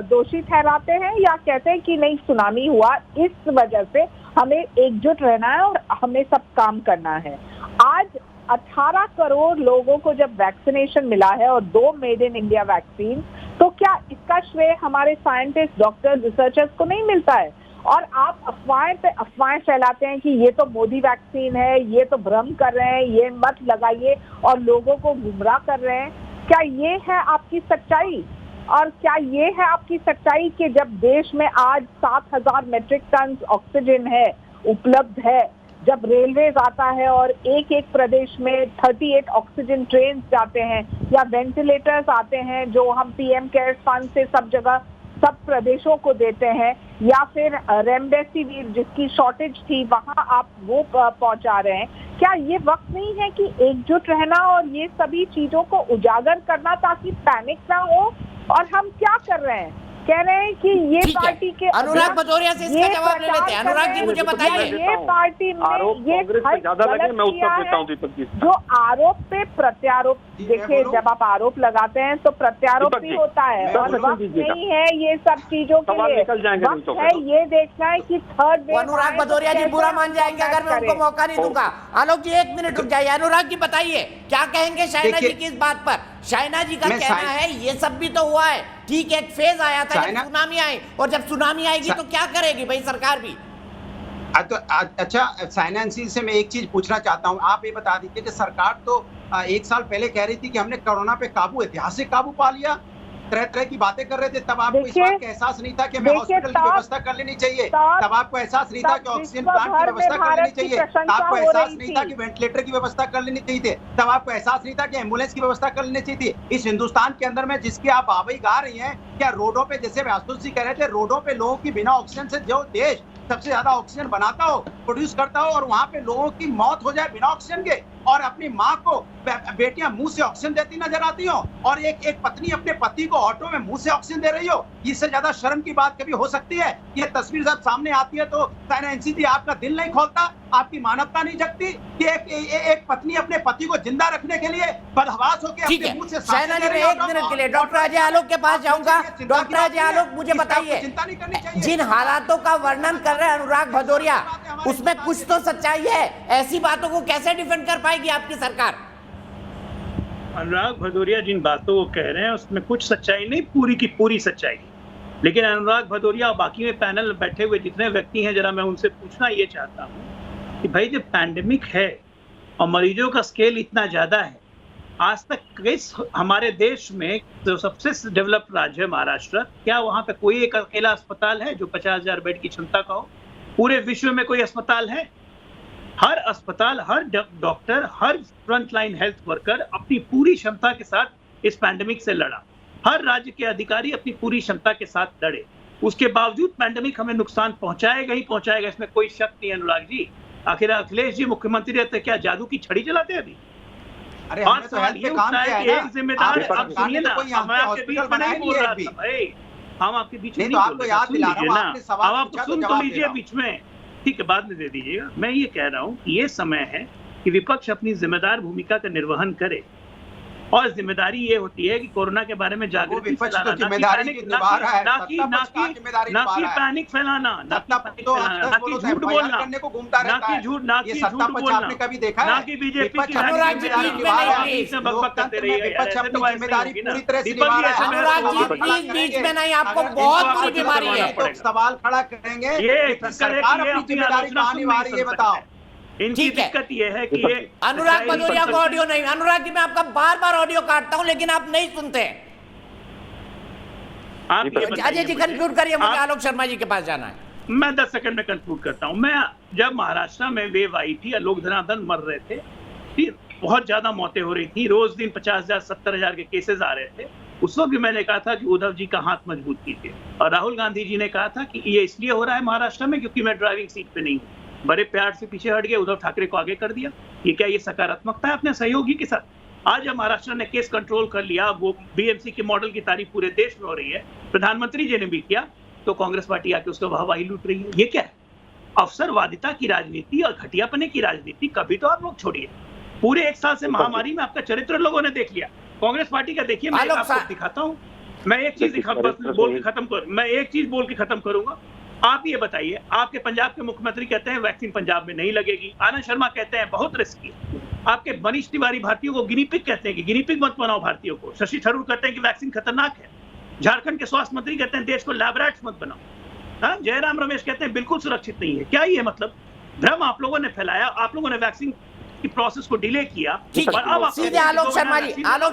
P: दोषी ठहराते हैं या कहते हैं कि नहीं सुनामी हुआ, इस वजह से हमें एकजुट रहना है और हमें सब काम करना है? आज 18 करोड़ लोगों को जब वैक्सीनेशन मिला है और 2 मेड इन इंडिया वैक्सीन, तो क्या इसका श्रेय हमारे साइंटिस्ट, डॉक्टर, रिसर्चर्स को नहीं मिलता है? और आप अफवाहें पे अफवाहें फैलाते हैं कि ये तो मोदी वैक्सीन है, ये तो भ्रम कर रहे हैं, ये मत लगाइए, और लोगों को गुमराह कर रहे हैं। क्या ये है आपकी सच्चाई? और क्या ये है आपकी सच्चाई कि जब देश में आज 7,000 मेट्रिक टन ऑक्सीजन है, उपलब्ध है, जब रेलवेज आता है और एक एक प्रदेश में 38 ऑक्सीजन ट्रेन जाते हैं, या वेंटिलेटर्स आते हैं जो हम पीएम केयर्स फंड से सब जगह सब प्रदेशों को देते हैं, या फिर रेमडेसिविर जिसकी शॉर्टेज थी वहां आप वो पहुंचा रहे हैं, क्या ये वक्त नहीं है कि एकजुट रहना और ये सभी चीजों को उजागर करना ताकि पैनिक ना हो? और हम क्या कर रहे हैं? कह रहे हैं कि ये पार्टी के
A: अनुराग भदौरिया से इसका जवाब ले लेते हैं। अनुराग जी मुझे बताइए,
P: ये पार्टी में ये
O: ज्यादा लगे, मैं उत्तर देता हूं दीपक जी।
P: जो आरोप पे प्रत्यारोप, देखिए जब आप आरोप लगाते हैं तो प्रत्यारोप भी होता है, और वक्त नहीं है ये सब चीजों के लिए। वक्त है ये देखना है कि थर्ड वेव।
A: अनुराग भदौरिया जी बुरा मान जाएंगे अगर मैं उनको मौका नहीं दूंगा। आलोक जी 1 मिनट रुक जाइए। अनुराग जी बताइए क्या कहेंगे शाइना जी की इस बात पर? शाइना जी का कहना है ये सब भी तो हुआ है, ठीक, एक फेज आया था जब सुनामी आई, और जब सुनामी आएगी तो क्या करेगी भाई सरकार भी?
L: अच्छा, साइनेंसी से मैं एक चीज पूछना चाहता हूं। आप ये बता दीजिए कि सरकार तो 1 साल पहले कह रही थी कि हमने कोरोना पे काबू, ऐतिहासिक काबू पा लिया, तरह की बातें कर रहे थे, तब आपको इस बात का एहसास नहीं था कि हमें हॉस्पिटल की व्यवस्था कर लेनी चाहिए, तब आपको एहसास नहीं था कि ऑक्सीजन प्लांट की व्यवस्था कर लेनी चाहिए, आपको एहसास नहीं था कि वेंटिलेटर की व्यवस्था कर लेनी चाहिए थी, तब आपको एहसास नहीं था कि एम्बुलेंस की व्यवस्था कर लेनी चाहिए थी। इस हिंदुस्तान के अंदर में जिसकी आप वाहवाही गा रही हैं, क्या रोडों पे, जैसे आशुतोष जी कह रहे थे, रोडों पे लोगों की बिना ऑक्सीजन से जो देश सबसे ज्यादा ऑक्सीजन बनाता हो, प्रोड्यूस करता हो, और वहां पे लोगों की मौत हो जाए बिना ऑक्सीजन के, और अपनी माँ को बेटियां मुंह से ऑक्सीजन देती नजर आती हो, और एक पत्नी अपने पति को ऑटो में मुंह से ऑक्सीजन दे रही हो, इससे ज्यादा शर्म की बात कभी हो सकती है? ये तस्वीर जब सामने आती है तो साइना एनसीजी आपका दिल नहीं खोलता, आपकी मानवता नहीं जगती कि एक पत्नी अपने पति को जिंदा रखने के लिए बदहवास होकर अपने मुंह से
A: शाइना जी, 1 मिनट के लिए डॉक्टर अजय आलोक के पास जाऊंगा। डॉक्टर अजय आलोक मुझे बताइए, जिन हालातों का वर्णन कर रहे हैं अनुराग भदौरिया, उसमें कुछ तो सच्चाई है, ऐसी बातों को कैसे डिफेंड कर पाएगी आपकी सरकार?
N: अनुराग भदौरिया जिन बातों को कह रहे हैं उसमें कुछ सच्चाई नहीं, पूरी की पूरी सच्चाई। लेकिन अनुराग भदौरिया और बाकी में पैनल में बैठे हुए जितने व्यक्ति हैं, जरा मैं उनसे पूछना ये चाहता हूँ कि भाई जब पैंडेमिक है और मरीजों का स्केल इतना ज्यादा है, आज तक किस हमारे देश में जो सबसे डेवलप्ड राज्य है महाराष्ट्र, क्या वहां पे कोई एक अकेला अस्पताल है जो 50,000 बेड की क्षमता का हो? पूरे विश्व में कोई अस्पताल है? हर अस्पताल, हर डॉक्टर, हर फ्रंट लाइन हेल्थ वर्कर अपनी पूरी क्षमता के साथ इस पैंडेमिक से लड़ा। हर राज्य के अधिकारी अपनी पूरी क्षमता के साथ लड़े। उसके बावजूद पैंडेमिक हमें नुकसान पहुंचाएगा ही पहुंचाएगा, इसमें कोई शक नहीं। अनुराग जी, आखिर अखिलेश जी मुख्यमंत्री रहते क्या जादू की छड़ी चलाते अभी?
L: अरे हमने तो हेल्थ पे काम किया है ना,
N: जिम्मेदार आप सुनिए ना, मैं आपके बीच में नहीं बोल रहा था भाई, हम आपके बीच में
L: नहीं, तो आपको याद दिला रहा हूं, आपने सवाल
N: आप
L: पूछा तो
N: सुन तो
L: जवाब दे
N: लीजिए
L: रहा हूं।
N: बीच में, ठीक है, बाद में दे दीजिएगा। मैं ये कह रहा हूँ कि ये समय है कि विपक्ष अपनी जिम्मेदार भूमिका का निर्वहन करे, और जिम्मेदारी ये होती है कि कोरोना के बारे में जागृति
L: विपक्ष
N: फैलाना,
L: तो जिम्मेदारी निभा रहा है,
N: ना कि पैनिक फैलाना, ना कि झूठ बोलना,
L: करने को घूमता रहता है।
N: ना
L: ये
N: कि
L: सत्ता
N: झूठ
L: पक्ष
N: बोलना,
L: आपने कभी देखा
N: ना
L: है?
N: कि बीजेपी
L: विपक्ष
N: की
L: अनुराग जी
N: जिम्मेदारी
L: बीच में नहीं आइए।
N: बीच में बकबक करते रहिए,
L: विपक्ष
N: ऐसे
L: अपनी
N: तो ऐसे
L: जिम्मेदारी
N: नहीं होगी ना।
L: पूरी तरह से
N: दीपक
L: निभा
N: जी,
L: रहा है।
N: ऐसे में
A: अनुराग जी
N: तो
A: प्लीज बीच में नहीं, आपको
L: अगर
A: बहुत
L: इनको
A: बड़ी
L: आगे
A: बीमारी
L: बढ़ना
A: है।
L: तो सवाल खड़ा करेंगे
N: ये
L: कि सरकार अपनी जिम्मेदारी कहाँ निभा रही है, बताओ।
N: इनकी
A: ठीक है।
N: दिक्कत ये है कि ये
A: अनुराग भदौरिया को ऑडियो नहीं, अनुराग जी मैं आपका बार बार ऑडियो काटता हूं लेकिन आप नहीं सुनते।
N: आप ये बताइए
A: अजय जी
N: मुझे,
A: कंक्लूड करिए, मुझे
N: आप-
A: आलोक शर्मा जी के पास जाना है।
N: मैं 10 सेकंड में कंक्लूड करता हूं। मैं जब महाराष्ट्र में वेव आई थी, लोग धनाधन मर रहे थे, फिर बहुत ज्यादा मौतें हो रही थी, रोज दिन 50,000 70,000 के केसेस आ रहे थे, उस वक्त भी मैंने कहा था कि उद्धव जी का हाथ मजबूत कीजिए, और राहुल गांधी जी ने कहा था कि ये इसलिए हो रहा है महाराष्ट्र में क्योंकि मैं ड्राइविंग सीट पे नहीं हूँ। बड़े प्यार से पीछे हट गए, उद्धव ठाकरे को आगे कर दिया। ये क्या ये सकारात्मकता है अपने सहयोगी के साथ? आज जब महाराष्ट्र ने केस कंट्रोल कर लिया, वो बीएमसी के मॉडल की तारीफ पूरे देश में हो रही है, प्रधानमंत्री जी ने भी किया, तो कांग्रेस पार्टी आके उसका वाहवाही लूट रही है। ये क्या है? अवसरवादिता की राजनीति और घटियापने की राजनीति कभी तो आप लोग छोड़िए। पूरे 1 साल से महामारी में आपका चरित्र लोगों ने देख लिया। कांग्रेस पार्टी का देखिए, मैं आपको दिखाता हूँ। मैं एक चीज बोल के खत्म करूंगा। आप ये बताइए, आपके पंजाब के मुख्यमंत्री कहते हैं वैक्सीन पंजाब में नहीं लगेगी, आनंद शर्मा कहते हैं बहुत रिस्की है, आपके मनीष तिवारी भारतीयों को गिनी पिग कहते हैं कि गिनी पिग मत बनाओ भारतीयों को, शशि थरूर कहते हैं कि वैक्सीन खतरनाक है, झारखंड के स्वास्थ्य मंत्री कहते हैं देश को लैब रैट्स मत बनाओ, हाँ, जयराम रमेश कहते हैं बिल्कुल सुरक्षित नहीं है। क्या ये मतलब भ्रम आप लोगों ने फैलाया, आप लोगों ने वैक्सीन की प्रोसेस को डिले किया।
A: ठीक
N: और अब
A: है,
N: आप
A: सीधे आलोक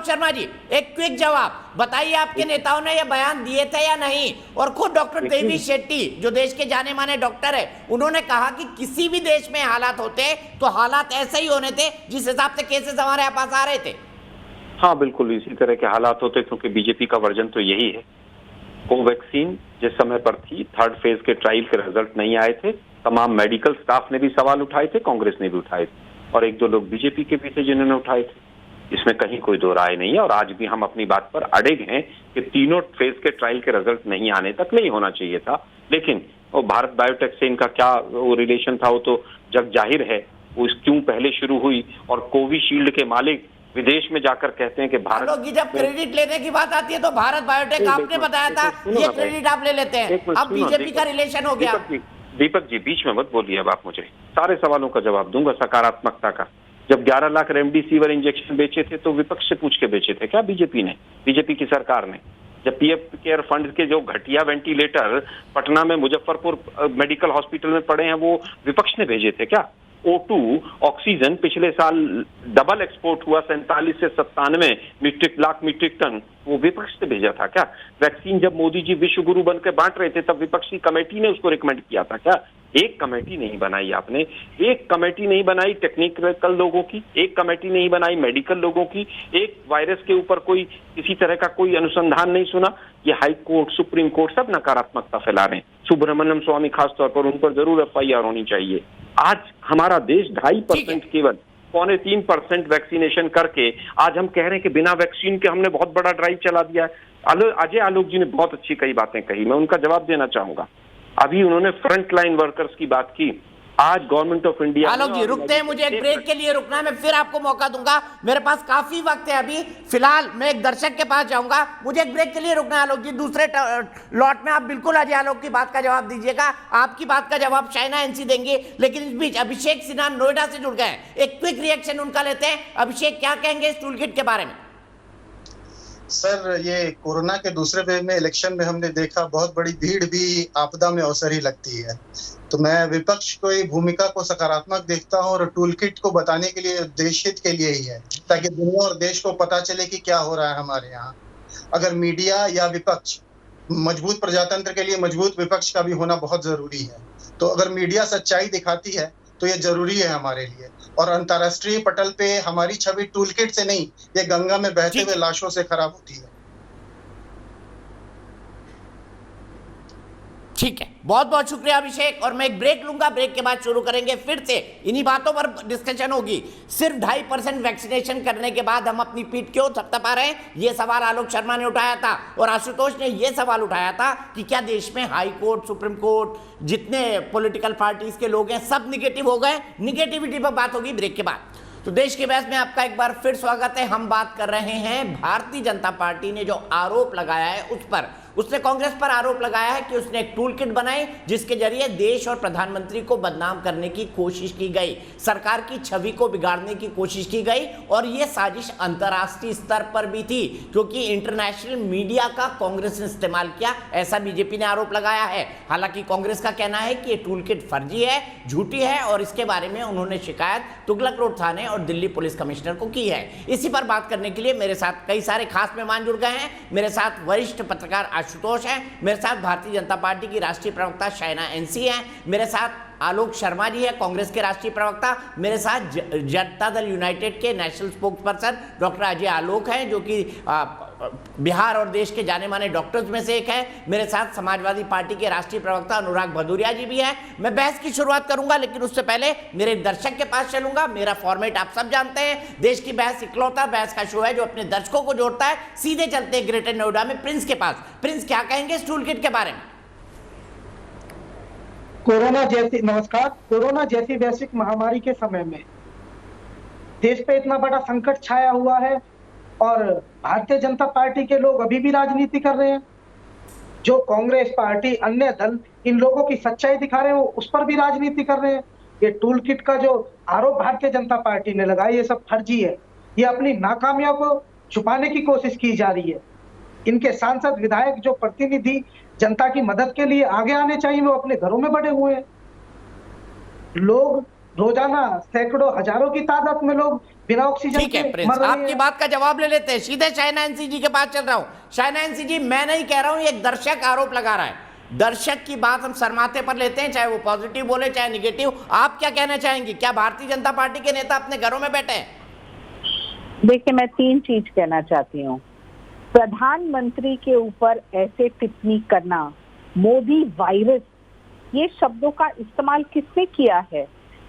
A: शर्मा जी एक क्विक जवाब बताइए, आपके नेताओं ने ये बयान दिए थे या नहीं? और खुद डॉक्टर देवी शेट्टी जो देश के जाने माने डॉक्टर है, उन्होंने कहा कि किसी भी देश में हालात होते तो हालात ऐसे ही होने थे जिस हिसाब से केसेस हमारे पास आ रहे थे।
O: हाँ बिल्कुल इसी तरह के हालात होते, क्योंकि बीजेपी का वर्जन तो यही है। कोवैक्सीन जिस समय पर थी, 3rd फेज के ट्रायल के रिजल्ट नहीं आए थे, तमाम मेडिकल स्टाफ ने भी सवाल उठाए थे, कांग्रेस ने भी उठाए थे, और 1-2 लोग बीजेपी के भी थे जिन्होंने उठाए थे। इसमें कहीं कोई दो राय नहीं है, और आज भी हम अपनी बात पर अड़िग हैं कि तीनों फेज के ट्रायल के रिजल्ट नहीं आने तक नहीं होना चाहिए था। लेकिन वो भारत बायोटेक से इनका क्या वो रिलेशन था, वो तो जग जाहिर है, वो क्यों पहले शुरू हुई। और कोविशील्ड के मालिक विदेश में जाकर कहते हैं कि भारत
A: की जब क्रेडिट लेने की बात आती है तो भारत बायोटेक आपने बताया था, ये क्रेडिट आप ले लेते हैं, अब बीजेपी का रिलेशन हो गया।
O: दीपक जी बीच में मत बोलिए, अब आप मुझे सारे सवालों का जवाब दूंगा सकारात्मकता का। जब 11 लाख रेमडेसिविर इंजेक्शन बेचे थे तो विपक्ष से पूछ के बेचे थे क्या बीजेपी ने, बीजेपी की सरकार ने? जब पीएफ केयर फंड के जो घटिया वेंटिलेटर पटना में मुजफ्फरपुर मेडिकल हॉस्पिटल में पड़े हैं वो विपक्ष ने भेजे थे क्या? O2 ऑक्सीजन पिछले साल डबल एक्सपोर्ट हुआ 47 से 97 लाख मीट्रिक टन, वो विपक्ष से भेजा था क्या? वैक्सीन जब मोदी जी विश्व गुरु बनकर बांट रहे थे तब विपक्षी कमेटी ने उसको रिकमेंड किया था क्या? एक कमेटी नहीं बनाई आपने, एक कमेटी नहीं बनाई टेक्निकल लोगों की, एक कमेटी नहीं बनाई मेडिकल लोगों की, एक वायरस के ऊपर कोई किसी तरह का कोई अनुसंधान नहीं सुना। ये हाई कोर्ट सुप्रीम कोर्ट सब नकारात्मकता फैला रहे हैं। सुब्रमण्यम स्वामी खासतौर पर, उन पर जरूर FIR होनी चाहिए। आज हमारा देश 2.5% केवल 2.25% वैक्सीनेशन करके आज हम कह रहे हैं कि बिना वैक्सीन के हमने बहुत बड़ा ड्राइव चला दिया है। अजय आलोक जी ने बहुत अच्छी कई बातें कही, मैं उनका जवाब देना चाहूंगा। अभी उन्होंने फ्रंट लाइन वर्कर्स की बात की, आज गवर्नमेंट ऑफ इंडिया।
A: आलोक जी रुकते हैं, मुझे एक ब्रेक के लिए रुकना है, मैं फिर आपको मौका दूंगा, मेरे पास काफी वक्त है अभी। फिलहाल मैं एक दर्शक के पास जाऊंगा, मुझे एक ब्रेक के लिए रुकना है आलोक जी। दूसरे लॉट में आप बिल्कुल अजय आलोक की बात का जवाब दीजिएगा, आपकी बात का जवाब चाइना एनसी देंगे। लेकिन इस बीच अभिषेक सिन्हा नोएडा से जुड़ गए, एक क्विक रिएक्शन उनका लेते हैं। अभिषेक क्या कहेंगे इस टूलकिट के बारे में?
R: सर, ये कोरोना के दूसरे वेव में इलेक्शन में हमने देखा बहुत बड़ी भीड़ भी आपदा में अवसर ही लगती है, तो मैं विपक्ष को ये भूमिका को सकारात्मक देखता हूं और टूल किट को बताने के लिए देश हित के लिए ही है, ताकि दुनिया और देश को पता चले कि क्या हो रहा है हमारे यहाँ। अगर मीडिया या विपक्ष, मजबूत प्रजातंत्र के लिए मजबूत विपक्ष का भी होना बहुत जरूरी है, तो अगर मीडिया सच्चाई दिखाती है तो ये जरूरी है हमारे लिए। और अंतर्राष्ट्रीय पटल पे हमारी छवि टूल किट से नहीं, ये गंगा में बहते हुए लाशों से खराब होती है।
A: ठीक है। बहुत बहुत शुक्रिया अभिषेक। और मैं एक ब्रेक लूंगा, ब्रेक के बाद शुरू करेंगे फिर से, इन्हीं बातों पर डिस्कशन होगी। सिर्फ 2.5% वैक्सीनेशन करने के बाद हम अपनी पीठ क्यों थपथपा रहे हैं, ये सवाल आलोक शर्मा ने उठाया था और आशुतोष ने ये सवाल उठाया था कि क्या देश में हाई कोर्ट, सुप्रीम कोर्ट, जितने पॉलिटिकल पार्टीज के लोग हैं सब निगेटिव हो गए। निगेटिविटी पर बात होगी ब्रेक के बाद। तो देश के बहस में आपका एक बार फिर स्वागत है। हम बात कर रहे हैं भारतीय जनता पार्टी ने जो आरोप लगाया है उस पर। उसने कांग्रेस पर आरोप लगाया है कि उसने एक टूल किट बनाई जिसके जरिए देश और प्रधानमंत्री को बदनाम करने की कोशिश की गई, सरकार की छवि को बिगाड़ने की कोशिश की गई। और यह साजिश अंतर्राष्ट्रीय स्तर पर भी थी क्योंकि इंटरनेशनल मीडिया का कांग्रेस ने इस्तेमाल किया, ऐसा बीजेपी ने आरोप लगाया है। हालांकि कांग्रेस का कहना है कि यह टूल किट फर्जी है, झूठी है और इसके बारे में उन्होंने शिकायत तुगलक रोड थाने और दिल्ली पुलिस कमिश्नर को की है। इसी पर बात करने के लिए मेरे साथ कई सारे खास मेहमान जुड़ गए हैं। मेरे साथ वरिष्ठ पत्रकार आशुतोष है, मेरे साथ भारतीय जनता पार्टी की राष्ट्रीय प्रवक्ता शाइना एनसी है, मेरे साथ आलोक शर्मा जी है कांग्रेस के राष्ट्रीय प्रवक्ता, मेरे साथ जनता दल यूनाइटेड के national spokesperson doctor Ajay Alok हैं जो कि बिहार और देश के जाने माने डॉक्टर्स में से एक है, मेरे साथ समाजवादी पार्टी के राष्ट्रीय प्रवक्ता अनुराग भदौरिया जी भी हैं। मैं बहस की शुरुआत करूंगा लेकिन उससे पहले मेरे दर्शक के पास चलूंगा। मेरा फॉर्मेट आप सब जानते हैं, देश की बहस इकलौता बहस का शो है जो अपने दर्शकों को जोड़ता है। सीधे चलते हैं ग्रेटर नोएडा में प्रिंस के पास। प्रिंस, क्या कहेंगे इस टूल किट के बारे में?
S: कोरोना जैसी वैश्विक महामारी के समय में देश पे इतना बड़ा संकट छाया हुआ है और भारतीय जनता पार्टी के लोग अभी भी राजनीति कर रहे हैं। जो कांग्रेस पार्टी, अन्य दल इन लोगों की सच्चाई दिखा रहे हैं वो उस पर भी राजनीति कर रहे हैं। ये टूल किट का जो आरोप भारतीय जनता पार्टी ने लगाया ये सब फर्जी है। ये अपनी नाकामियों को छुपाने की कोशिश की जा रही है। इनके सांसद, विधायक, जो प्रतिनिधि जनता की मदद के लिए आगे आने चाहिए वो अपने घरों में बड़े हुए हैं। लोग रोजाना सैकड़ों, हजारों की तादाद में लोग बिना ऑक्सीजन
A: ठीक है प्रिंस, आपकी बात का जवाब ले लेते हैं। सीधे शाइना एनसी जी के पास चल रहा हूं। शाइना एनसी जी, मैं नहीं कह रहा हूं, एक दर्शक आरोप लगा रहा है। दर्शक की बात हम सरमाते पर लेते हैं, चाहे वो पॉजिटिव बोले चाहे निगेटिव। आप क्या कहना चाहेंगे? क्या भारतीय जनता पार्टी के नेता अपने घरों में बैठे हैं?
T: देखिए, मैं 3 चीज कहना चाहती हूँ। प्रधानमंत्री के ऊपर ऐसे टिप्पणी करना, मोदी वायरस, ये शब्दों का इस्तेमाल किसने किया है?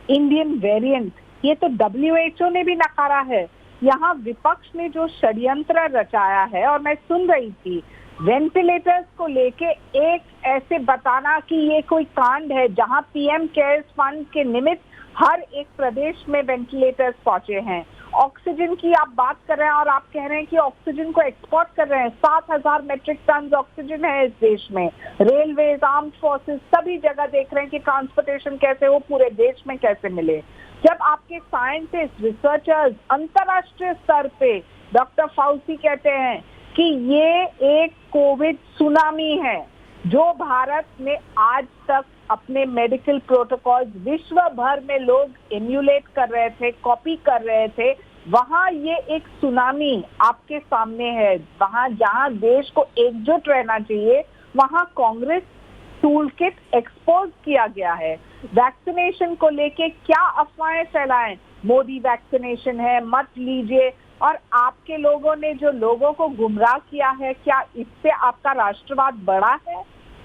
T: इंडियन वेरिएंट, ये तो WHO ने भी नकारा है। यहाँ विपक्ष ने जो षड्यंत्र रचाया है, और मैं सुन रही थी वेंटिलेटर्स को लेके एक ऐसे बताना कि ये कोई कांड है जहाँ PM केयर्स फंड के निमित्त हर एक प्रदेश में वेंटिलेटर्स पहुंचे हैं। ऑक्सीजन की आप बात कर रहे हैं और आप कह रहे हैं कि ऑक्सीजन को एक्सपोर्ट कर रहे हैं। 7,000 मेट्रिक टन ऑक्सीजन है इस देश में। रेलवेज, आर्म्ड फोर्सेस, सभी जगह देख रहे हैं कि ट्रांसपोर्टेशन कैसे हो, पूरे देश में कैसे मिले। जब आपके साइंटिस्ट, रिसर्चर्स अंतर्राष्ट्रीय स्तर पे, डॉक्टर फाउसी कहते हैं कि ये एक कोविड सुनामी है, जो भारत में आज तक अपने मेडिकल प्रोटोकॉल्स विश्व भर में लोग एम्यूलेट कर रहे थे, कॉपी कर रहे थे, वहां ये एक सुनामी आपके सामने है। वहां जहां देश को एकजुट रहना चाहिए वहां कांग्रेस टूल किट एक्सपोज किया गया है। वैक्सीनेशन को लेके क्या अफवाहें फैलाएं, मोदी वैक्सीनेशन है, मत लीजिए, और आपके लोगों ने जो लोगों को गुमराह किया है, क्या इससे आपका राष्ट्रवाद बढ़ा है?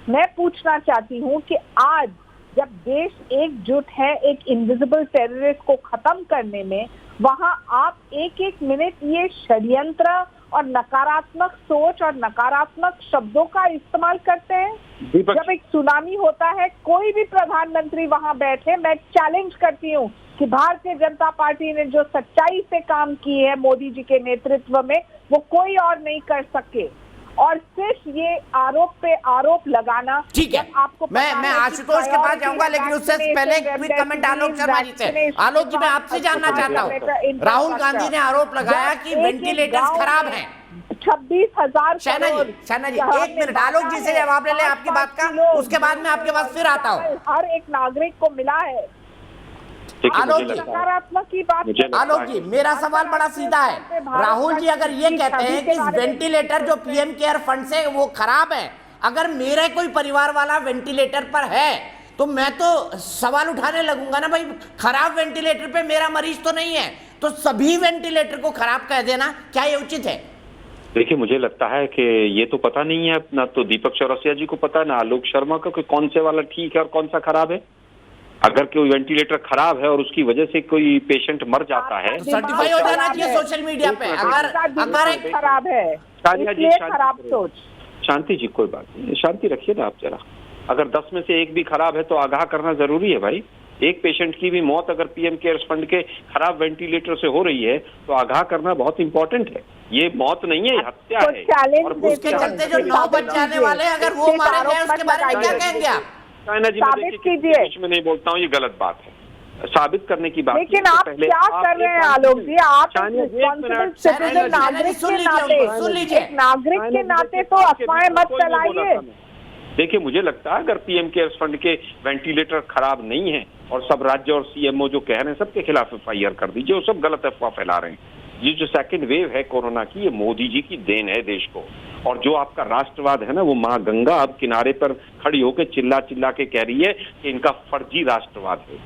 T: मैं पूछना चाहती हूँ कि आज जब देश एकजुट है एक इनविजिबल टेररिस्ट को खत्म करने में, वहां आप एक एक मिनट ये षड्यंत्र और नकारात्मक सोच और नकारात्मक शब्दों का इस्तेमाल करते हैं। जब एक सुनामी होता है, कोई भी प्रधानमंत्री वहां बैठे, मैं चैलेंज करती हूँ कि भारतीय जनता पार्टी ने जो सच्चाई से काम की है मोदी जी के नेतृत्व में, वो कोई और नहीं कर सके। और सिर्फ ये आरोप पे आरोप लगाना,
A: ठीक है। आपको मैं आशुतोष के पास जाऊंगा लेकिन उससे पहले क्विक कमेंट आलोक शर्मा जी से। आलोक जी, मैं आपसे जानना चाहता हूँ, राहुल गांधी ने आरोप लगाया कि वेंटिलेटर्स खराब हैं।
T: 26,000।
A: शाइना जी 1 मिनट, आलोक जी से जवाब ले ले आपकी बात का, उसके बाद मैं आपके पास फिर आता हूँ।
T: हर एक नागरिक को मिला है।
A: आलोक जी,
T: सकारात्मक की बात।
A: आलोक जी, मेरा सवाल बड़ा सीधा है। राहुल जी अगर ये कहते हैं कि वेंटिलेटर जो PM केयर फंड से वो खराब है, अगर मेरा कोई परिवार वाला वेंटिलेटर पर है तो मैं तो सवाल उठाने लगूंगा ना, भाई खराब वेंटिलेटर पे मेरा मरीज तो नहीं है, तो सभी वेंटिलेटर को खराब कह देना क्या ये उचित है?
O: देखिए, मुझे लगता है कि ये तो पता नहीं है, ना तो दीपक चौरसिया जी को पता है, ना आलोक शर्मा को, कि कौन से वाला ठीक है और कौन सा खराब है। अगर कोई वेंटिलेटर खराब है और उसकी वजह से कोई पेशेंट मर जाता है,
A: सर्टिफाई हो जाना चाहिए सोशल मीडिया पे। अगर एक
T: खराब है,
O: शानिया जी,
T: खराब सोच।
O: शांति जी, कोई बात नहीं, शांति रखिए ना आप जरा। अगर 10 में से एक भी खराब है तो आगाह करना जरूरी है भाई। एक पेशेंट की भी मौत अगर पीएम केयर्स फंड के खराब वेंटिलेटर से हो रही है तो आगाह करना बहुत इंपॉर्टेंट है। ये मौत नहीं है, हत्या है।
A: और उसके चलते जो 9 बच्चे आने वाले हैं, अगर वो मारे गए उसके बारे में क्या कहेंगे आप?
O: साइना जी, मैं देखिए बीच में नहीं बोलता हूँ, ये गलत बात है। साबित करने की बात,
T: लेकिन आप क्या कर रहे हैं आलोक जी? आप रिस्पॉन्सिबल सिटीजन नागरिक के नाते तो अफवाहें मत फैलाइए।
O: देखिए, मुझे लगता है अगर पीएम केयर्स फंड के वेंटिलेटर खराब नहीं है और सब राज्य और सीएमओ जो कह रहे हैं सबके खिलाफ एफआईआर कर दीजिए, वो सब गलत अफवाह फैला रहे हैं। ये जो सेकंड वेव है कोरोना की, ये मोदी जी की देन है देश को। और जो आपका राष्ट्रवाद है ना, वो माँ गंगा अब किनारे पर खड़ी होकर चिल्ला चिल्ला के कह रही है कि इनका फर्जी राष्ट्रवाद है।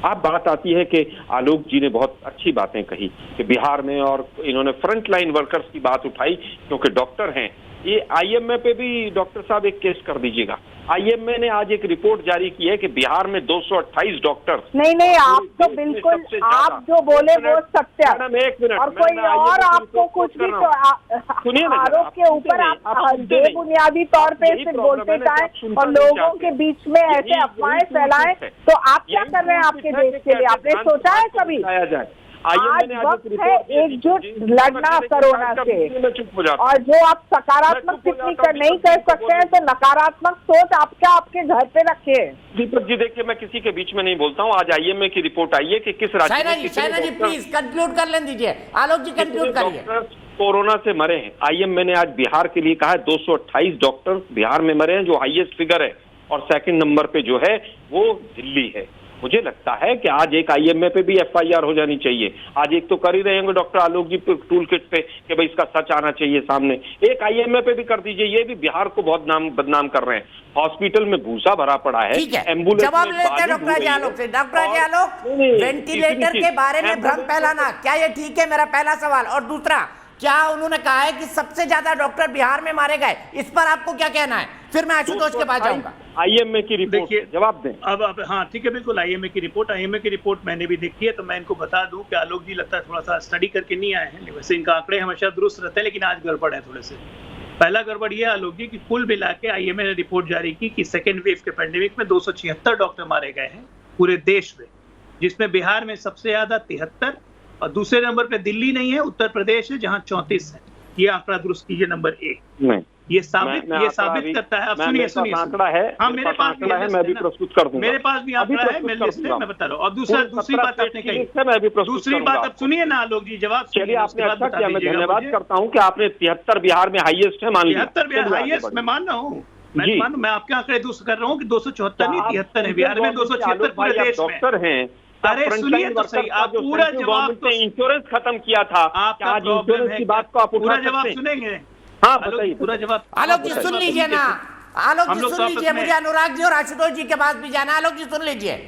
O: अब बात आती है कि आलोक जी ने बहुत अच्छी बातें कही कि बिहार में, और इन्होंने फ्रंट लाइन वर्कर्स की बात उठाई क्योंकि डॉक्टर हैं। ये आईएमए पे भी डॉक्टर साहब एक केस कर दीजिएगा। आईएमए ने आज एक रिपोर्ट जारी की है कि बिहार में 228 डॉक्टर।
T: नहीं, आप तो बिल्कुल, आप जो बोले वो सत्य है।
O: एक मिनट,
T: और कोई और आपको कुछ भी तो आरोप के ऊपर आप बेबुनियादी तौर पे सिर्फ बोलते जाए और लोगों के बीच में ऐसे अफवाहें फैलाएं, तो आप क्या कर रहे हैं आपके देश के लिए? आपने सोचा है कभी? आज वक्त है एकजुट लड़ना कोरोना से, और जो आप सकारात्मक टिप्पणी नहीं कर सकते हैं तो नकारात्मक सोच आपके घर पे रखे।
O: दीपक जी, देखिए, मैं किसी के बीच में नहीं बोलता हूँ। आज आईएमए की रिपोर्ट आई है कि किस राज्य में
A: साइना जी प्लीज कंक्लूड कर लें दीजिए। आलोक जी कंक्लूड करिए।
O: कोरोना से मरे हैं। आईएमए ने आज बिहार के लिए कहा है 228 डॉक्टर बिहार में मरे हैं, जो हाईएस्ट फिगर है, और सेकंड नंबर पे जो है वो दिल्ली है। मुझे लगता है कि आज एक आईएमए पे भी एफआईआर हो जानी चाहिए। आज एक तो कर ही रहे होंगे डॉक्टर आलोक जी टूल किट पे कि भाई इसका सच आना चाहिए सामने, एक आईएमए पे भी कर दीजिए। ये भी बिहार को बहुत बदनाम कर रहे हैं। हॉस्पिटल में भूसा भरा पड़ा है, एम्बुलेंस
A: जवाब लेते हैं डॉक्टर आलोक से। डॉक्टर आलोक, वेंटिलेटर के बारे में भ्रम फैलाना क्या ये ठीक है? मेरा पहला सवाल। और दूसरा, क्या उन्होंने कहा है कि सबसे ज्यादा डॉक्टर बिहार में मारे गए? इस पर आपको क्या कहना है? फिर मैं आशुतोष के पास जाऊंगा।
O: आईएमए की रिपोर्ट, जवाब दें।
N: अब हाँ ठीक है, बिल्कुल आईएमए की रिपोर्ट मैंने भी देखी है, तो मैं इनको बता दूं कि आलोक जी लगता है थोड़ा सा स्टडी करके नहीं आए हैं। वैसे इनका आंकड़े हमेशा दुरुस्त रहते हैं, लेकिन आज गड़बड़ है थोड़े से। पहला गड़बड़ ये आलोक जी कि कुल मिला के आईएमए ने रिपोर्ट जारी की कि सेकेंड वेव के पैंडेमिक में 276 डॉक्टर मारे गए हैं पूरे देश में, जिसमें बिहार में सबसे ज्यादा 73, और दूसरे नंबर पे दिल्ली नहीं है, उत्तर प्रदेश है जहां 34 है। ये आंकड़ा दुरुस्त कीजिए नंबर 1। ये साबित करता है। अब सुनिए
O: आंकड़ा है,
N: हाँ मेरे पास भी है,
O: मैं भी प्रस्तुत कर दूंगा।
N: मेरे पास भी आंकड़ा है, मैं लिस्ट में बता रहा हूँ। और दूसरी बात आपने कही, दूसरी बात अब सुनिए ना आलोक जी, जवाब
O: चलिए। आपने अच्छा किया, मैं धन्यवाद करता हूँ कि आपने 73 बिहार में हाईएस्ट है, मान लिया
N: 73 बिहार हाईएस्ट, मैं मान रहा हूँ। मैं आपके आंकड़े दुरुस्त कर रहा हूँ कि 274 नहीं 73 है बिहार में, 276 पूरे देश में
O: डॉक्टर हैं।
N: अरे सुनिए तो सही, आप पूरा जवाब तो
O: इंश्योरेंस खत्म किया था, आज इंश्योरेंस की बात को आप
N: पूरा जवाब सुनेंगे?
O: हाँ बताइए,
N: पूरा जवाब।
A: आलोक जी सुन लीजिए ना, आलोक जी सुन लीजिए। मुझे अनुराग जी और आशुतोष जी के पास भी जाना। आलोक जी सुन लीजिए।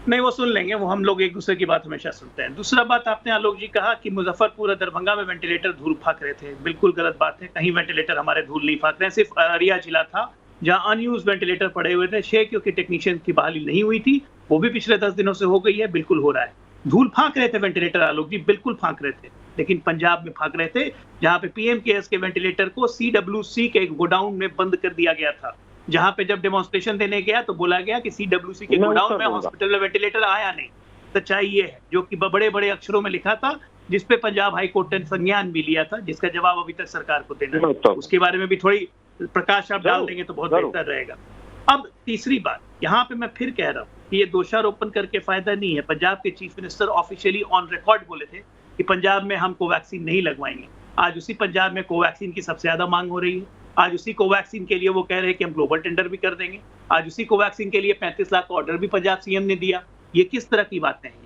N: नहीं, वो सुन लेंगे, वो हम लोग एक दूसरे की बात हमेशा सुनते हैं। दूसरा बात, आपने आलोक जी कहा कि मुजफ्फरपुर और दरभंगा में वेंटिलेटर धूल फाक रहे थे। बिल्कुल गलत बात है, कहीं वेंटिलेटर हमारे धूल नहीं फाक रहे हैं। सिर्फ अररिया जिला था जहां अनयूज वेंटिलेटर पड़े हुए थे। 6 क्योंकि टेक्नीशियन की बहाली नहीं हुई थी, वो भी पिछले 10 दिनों से हो गई है। बिल्कुल हो रहा है, धूल फांक रहे थे वेंटिलेटर आलोक जी, बिल्कुल फांक रहे थे। लेकिन पंजाब में फांक रहे थे, जहां पे पीएम केयर्स के वेंटिलेटर को सीडब्ल्यूसी के गोडाउन में बंद कर दिया गया था। जहां पे जब डेमोन्स्ट्रेशन देने गया तो बोला गया कि सीडब्ल्यूसी के गोडाउन में हॉस्पिटल में वेंटिलेटर आया नहीं। सच्चाई ये है, जो कि बड़े बड़े अक्षरों में लिखा था, जिसपे पंजाब हाईकोर्ट ने संज्ञान भी लिया था, जिसका जवाब अभी तक सरकार को देना है। उसके बारे में भी थोड़ी प्रकाश आप डाल देंगे तो बहुत बेहतर रहेगा। अब तीसरी बात, यहाँ पे मैं फिर कह रहा हूँ कि ये दोषारोपण करके फायदा नहीं है। पंजाब के chief minister officially on record बोले थे कि पंजाब में हम कोवैक्सीन नहीं लगवाएंगे। आज उसी पंजाब में कोवैक्सीन की सबसे ज्यादा मांग हो रही है। आज उसी कोवैक्सीन के लिए वो कह रहे हैं कि हम ग्लोबल टेंडर भी कर देंगे। आज उसी कोवैक्सीन के लिए 35 लाख का ऑर्डर भी पंजाब सीएम ने दिया। ये किस तरह की बातें हैं?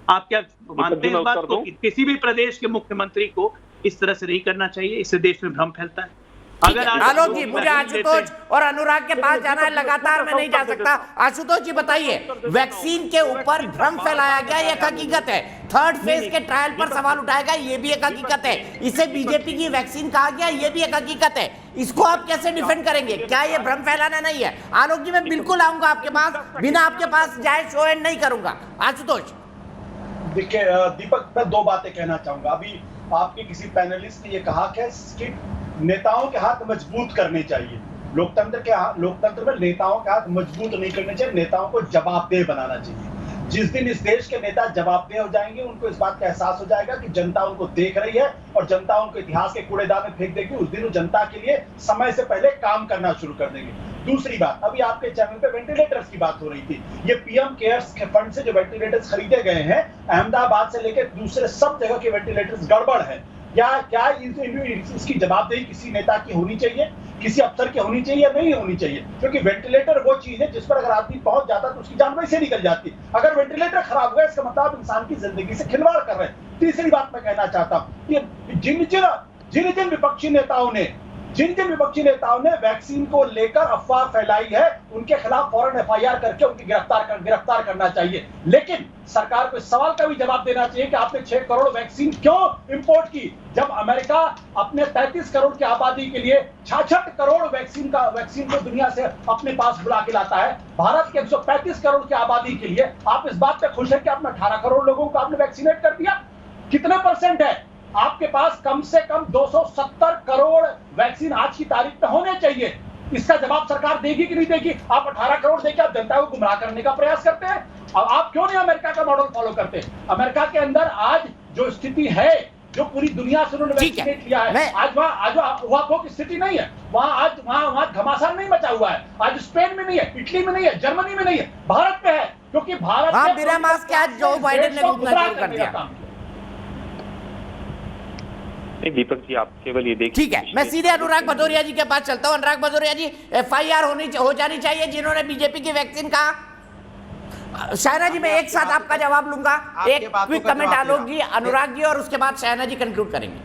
N: आप क्या मानते हैं इस बात को कि किसी भी प्रदेश के मुख्यमंत्री को इस तरह से नहीं करना चाहिए? इससे देश में भ्रम फैलता है।
A: आलोक जी, मुझे आशुतोष और अनुराग के पास जाना है, लगातार मैं नहीं जा सकता। आशुतोष जी बताइए, वैक्सीन के ऊपर भ्रम फैलाया गया, ये एक हकीकत है। थर्ड फेज के ट्रायल पर सवाल उठाया गया, ये भी एक हकीकत है। इसे बीजेपी की वैक्सीन कहा गया, ये भी एक हकीकत है। इसको आप कैसे डिफेंड करेंगे? क्या ये भ्रम फैलाना नहीं है? आलोक जी, मैं बिल्कुल आऊंगा आपके पास, बिना आपके पास जाए शो एंड नहीं करूंगा। आशुतोष
M: देखिए दीपक, मैं दो बातें कहना चाहूंगा। अभी आपके किसी पैनलिस्ट ने ये कहा कि नेताओं के हाथ मजबूत करने चाहिए। लोकतंत्र में नेताओं के हाथ मजबूत नहीं करने चाहिए, नेताओं को जवाबदेह बनाना चाहिए। जिस दिन इस देश के नेता जवाबदेह हो जाएंगे, उनको इस बात का एहसास हो जाएगा कि जनता उनको देख रही है और जनता उनको इतिहास के कूड़ेदान में फेंक देगी, उस दिन वो जनता के लिए समय से पहले काम करना शुरू कर देंगे। दूसरी बात, अभी आपके चैनल पे वेंटिलेटर्स की बात हो रही थी। ये पीएम केयर्स के फंड से जो वेंटिलेटर्स खरीदे गए हैं, अहमदाबाद से लेकर दूसरे सब जगह के वेंटिलेटर्स गड़बड़ है। क्या इसकी जवाबदेही किसी नेता की होनी चाहिए, किसी अफसर की होनी चाहिए या नहीं होनी चाहिए? क्योंकि वेंटिलेटर वो चीज है जिस पर अगर आदमी पहुंच जाता तो उसकी जान वैसे निकल जाती। अगर वेंटिलेटर खराब हुआ, इसका मतलब इंसान की जिंदगी से खिलवाड़ कर रहे हैं। तीसरी बात मैं कहना चाहता हूं कि जिन जिन विपक्षी नेताओं ने वैक्सीन को लेकर अफवाह फैलाई है, उनके खिलाफ फौरन एफआईआर करके उनकी गिरफ्तार करना चाहिए। लेकिन सरकार को इस सवाल का भी जवाब देना चाहिए कि आपने 6 करोड़ वैक्सीन क्यों इंपोर्ट की, जब अमेरिका अपने 33 करोड़ की आबादी के लिए 66 करोड़ वैक्सीन को दुनिया से अपने पास बुला के लाता है। भारत के 135 करोड़ की आबादी के लिए आप इस बात पे खुश है कि आपने 18 करोड़ लोगों को आपने वैक्सीनेट कर दिया? कितने परसेंट है? आपके पास कम से कम 270 करोड़ वैक्सीन आज की तारीख में होने चाहिए। इसका जवाब सरकार देगी कि नहीं देगी? आप 18 करोड़ देके आप जनता को गुमराह करने का प्रयास करते हैं। अब आप क्यों नहीं अमेरिका का मॉडल फॉलो करते? अमेरिका के अंदर आज जो स्थिति है, जो पूरी दुनिया से उन्होंने वैक्सीनेट लिया है, आज वहां की स्थिति नहीं है। वहां घमासान नहीं मचा हुआ है। आज स्पेन में नहीं है, इटली में नहीं है, जर्मनी में नहीं है, भारत में है। क्योंकि भारत
A: बिना मास्क के आज जो बाइडेन ने घूमना शुरू कर दिया।
O: दीपक जी, आप केवल ये देखिए।
A: ठीक है, मैं सीधे अनुराग भदौरिया जी के पास चलता हूं। अनुराग भदौरिया जी, एफआईआर हो जानी चाहिए जिन्होंने बीजेपी की वैक्सीन कहा। शायना जी, मैं एक साथ आपका जवाब लूंगा। एक क्विक कमेंट आलोक जी, अनुराग जी, और उसके बाद शायना जी कंक्लूड करेंगे।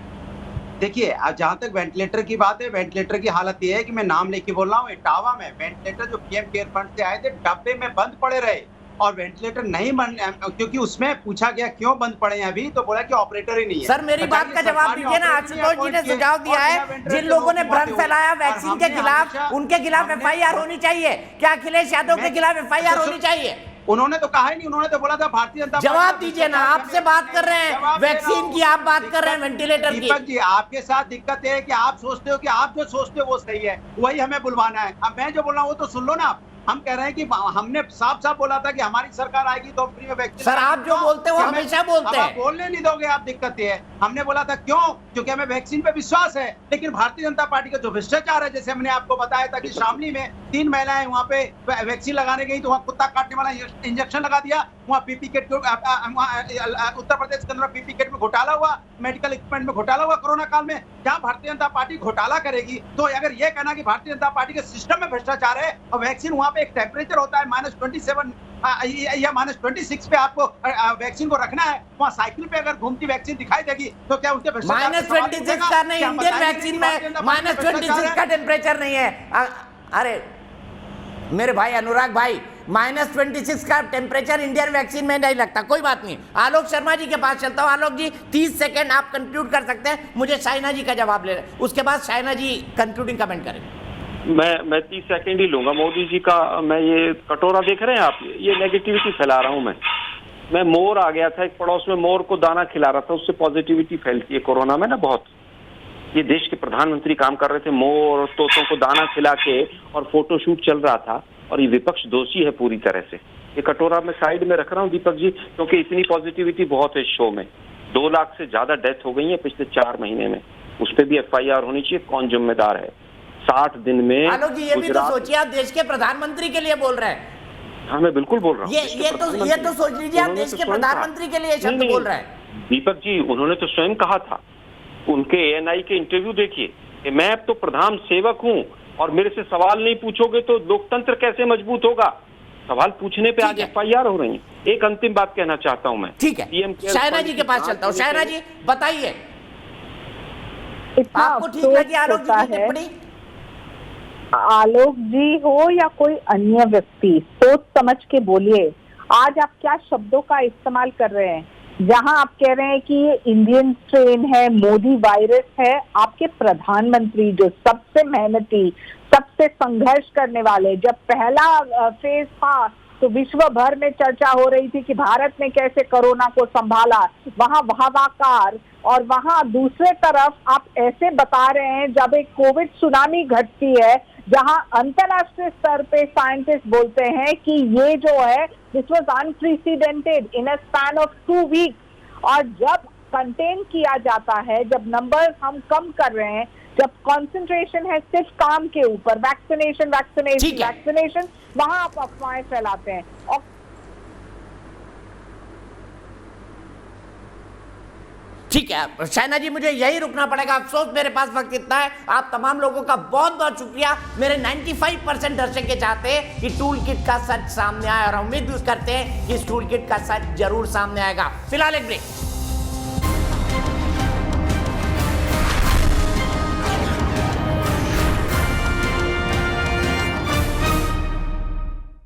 L: देखिए, जहां तक वेंटिलेटर की बात है, वेंटिलेटर की हालत यह है कि मैं नाम लेके बोल रहा हूँ, इटावा में वेंटिलेटर जो पीएम केयर फंड से आए थे, डब्बे में बंद पड़े रहे और वेंटिलेटर नहीं क्योंकि उसमें पूछा गया क्यों बंद पड़े हैं अभी, तो बोला कि ऑपरेटर ही नहीं है।
A: सर, मेरी बात का जवाब दीजिए ना। आशुतोष जी ने सुझाव दिया है, जिन लोगों ने भ्रम फैलाया वैक्सीन के खिलाफ, उनके खिलाफ एफआईआर होनी चाहिए। क्या अखिलेश यादव के खिलाफ एफआईआर होनी चाहिए?
L: उन्होंने तो कहा ही नहीं, उन्होंने तो बोला था भारतीय जनता।
A: जवाब दीजिए ना, आपसे बात कर रहे हैं वैक्सीन की, आप बात कर रहे हैं वेंटिलेटर की।
L: दीपक जी, आपके साथ दिक्कत है कि आप सोचते हो कि आप जो सोचते हो वो सही है, वही हमें बुलवाना है। अब मैं जो बोल रहा हूँ वो तो सुन लो ना आप। हम कह रहे हैं कि हमने साफ साफ बोला था कि हमारी सरकार आएगी तो फ्री में वैक्सीन।
A: सर, आप जो बोलते हो हमेशा बोलते हैं।
L: आप बोलने नहीं दोगे, आप दिक्कत ये है। हमने बोला था क्यों? क्योंकि हमें वैक्सीन पे विश्वास है। लेकिन भारतीय जनता पार्टी का जो भ्रष्टाचार है, जैसे हमने आपको बताया था कि शामली में 3 महिलाएं वहां पे वैक्सीन लगाने गई तो वहां कुत्ता काटने वाला इंजेक्शन लगा दिया। वहाँ पीपी किट, उत्तर प्रदेश के अंदर पीपी किट में घोटाला हुआ, मेडिकल इक्विपमेंट में घोटाला हुआ कोरोना काल में। क्या भारतीय जनता पार्टी घोटाला करेगी? तो अगर ये कहना कि भारतीय जनता पार्टी के सिस्टम में भ्रष्टाचार है और वैक्सीन वहां पे एक टेम्परेचर होता है -27 या -26 पे आपको वैक्सीन को रखना है, वहाँ साइकिल पे अगर घूमती वैक्सीन दिखाई देगी तो क्या उसके
A: -26 का नहीं, इंडियन वैक्सीन में -26 का टेम्परेचर नहीं है। अरे मेरे भाई अनुराग भाई, -26 का टेम्परेचर इंडियन वैक्सीन में नहीं लगता। कोई बात नहीं, आलोक शर्मा जी के पास चलता हूँ। आलोक जी, 30 सेकंड आप कंक्लूड कर सकते हैं, मुझे शाइना जी का जवाब ले रहे, उसके बाद शाइना जी कंक्लूडिंग कमेंट करेंगे।
O: मैं 30 सेकंड ही लूंगा। मोदी जी का, मैं ये कटोरा देख रहे हैं आप, ये नेगेटिविटी फैला रहा हूं मैं मोर आ गया था, एक पड़ोस में मोर को दाना खिला रहा था, उससे पॉजिटिविटी फैलती है कोरोना में ना बहुत। ये देश के प्रधानमंत्री काम कर रहे थे, मोर और तोतों को दाना खिला के, और फोटोशूट चल रहा था, और ये विपक्ष दोषी है पूरी तरह से। ये कटोरा मैं साइड में रख रहा हूँ दीपक जी, क्योंकि इतनी पॉजिटिविटी बहुत है इस शो में। 2 लाख से ज्यादा डेथ हो गई है पिछले 4 महीने में, उस पर भी एफआईआर होनी चाहिए। कौन जिम्मेदार है? 60 दिन में।
A: आलोक जी, ये भी तो सोचिए, आप देश के प्रधानमंत्री के लिए बोल रहे हैं।
O: हाँ, मैं बिल्कुल बोल रहा हूँ।
A: ये तो सोच लीजिए, आप देश के प्रधानमंत्री के लिए शब्द बोल रहे हैं।
O: दीपक जी, उन्होंने तो स्वयं कहा था, उनके एएनआई के इंटरव्यू देखिए कि मैं अब तो प्रधान सेवक हूँ और मेरे से सवाल नहीं पूछोगे तो लोकतंत्र कैसे मजबूत होगा? सवाल पूछने पे आज एफआईआर हो रही है। एक अंतिम बात कहना चाहता हूँ मैं।
A: ठीक है, शायना जी के पास चलता हूँ। शायना जी बताइए, आपको ठीक लगी आलोक जी की टिप्पणी?
T: आलोक जी हो या कोई अन्य व्यक्ति, सोच समझ के बोलिए। आज आप क्या शब्दों का इस्तेमाल कर रहे हैं? जहां आप कह रहे हैं कि ये इंडियन स्ट्रेन है, मोदी वायरस है, आपके प्रधानमंत्री जो सबसे मेहनती, सबसे संघर्ष करने वाले, जब पहला फेज था तो विश्व भर में चर्चा हो रही थी कि भारत ने कैसे कोरोना को संभाला, वहां वाहवाकार, और वहां दूसरे तरफ आप ऐसे बता रहे हैं जब एक कोविड सुनामी घटती है, जहां अंतरराष्ट्रीय स्तर पे साइंटिस्ट बोलते हैं कि ये जो है this was unprecedented in a span of 2 weeks, और जब कंटेन किया जाता है, जब नंबर्स हम कम कर रहे हैं, जब कंसंट्रेशन है सिर्फ काम के ऊपर, वैक्सीनेशन वैक्सीनेशन वैक्सीनेशन, वहां आप अफवाहें फैलाते हैं। और
A: ठीक है शैना जी, मुझे यही रुकना पड़ेगा, अफसोस मेरे पास वक्त इतना है। आप तमाम लोगों का बहुत बहुत शुक्रिया। मेरे 95% दर्शक ये चाहते हैं कि टूल किट का सच सामने आए, और उम्मीद करते हैं कि इस टूल किट का सच जरूर सामने आएगा। फिलहाल एक ब्रेक।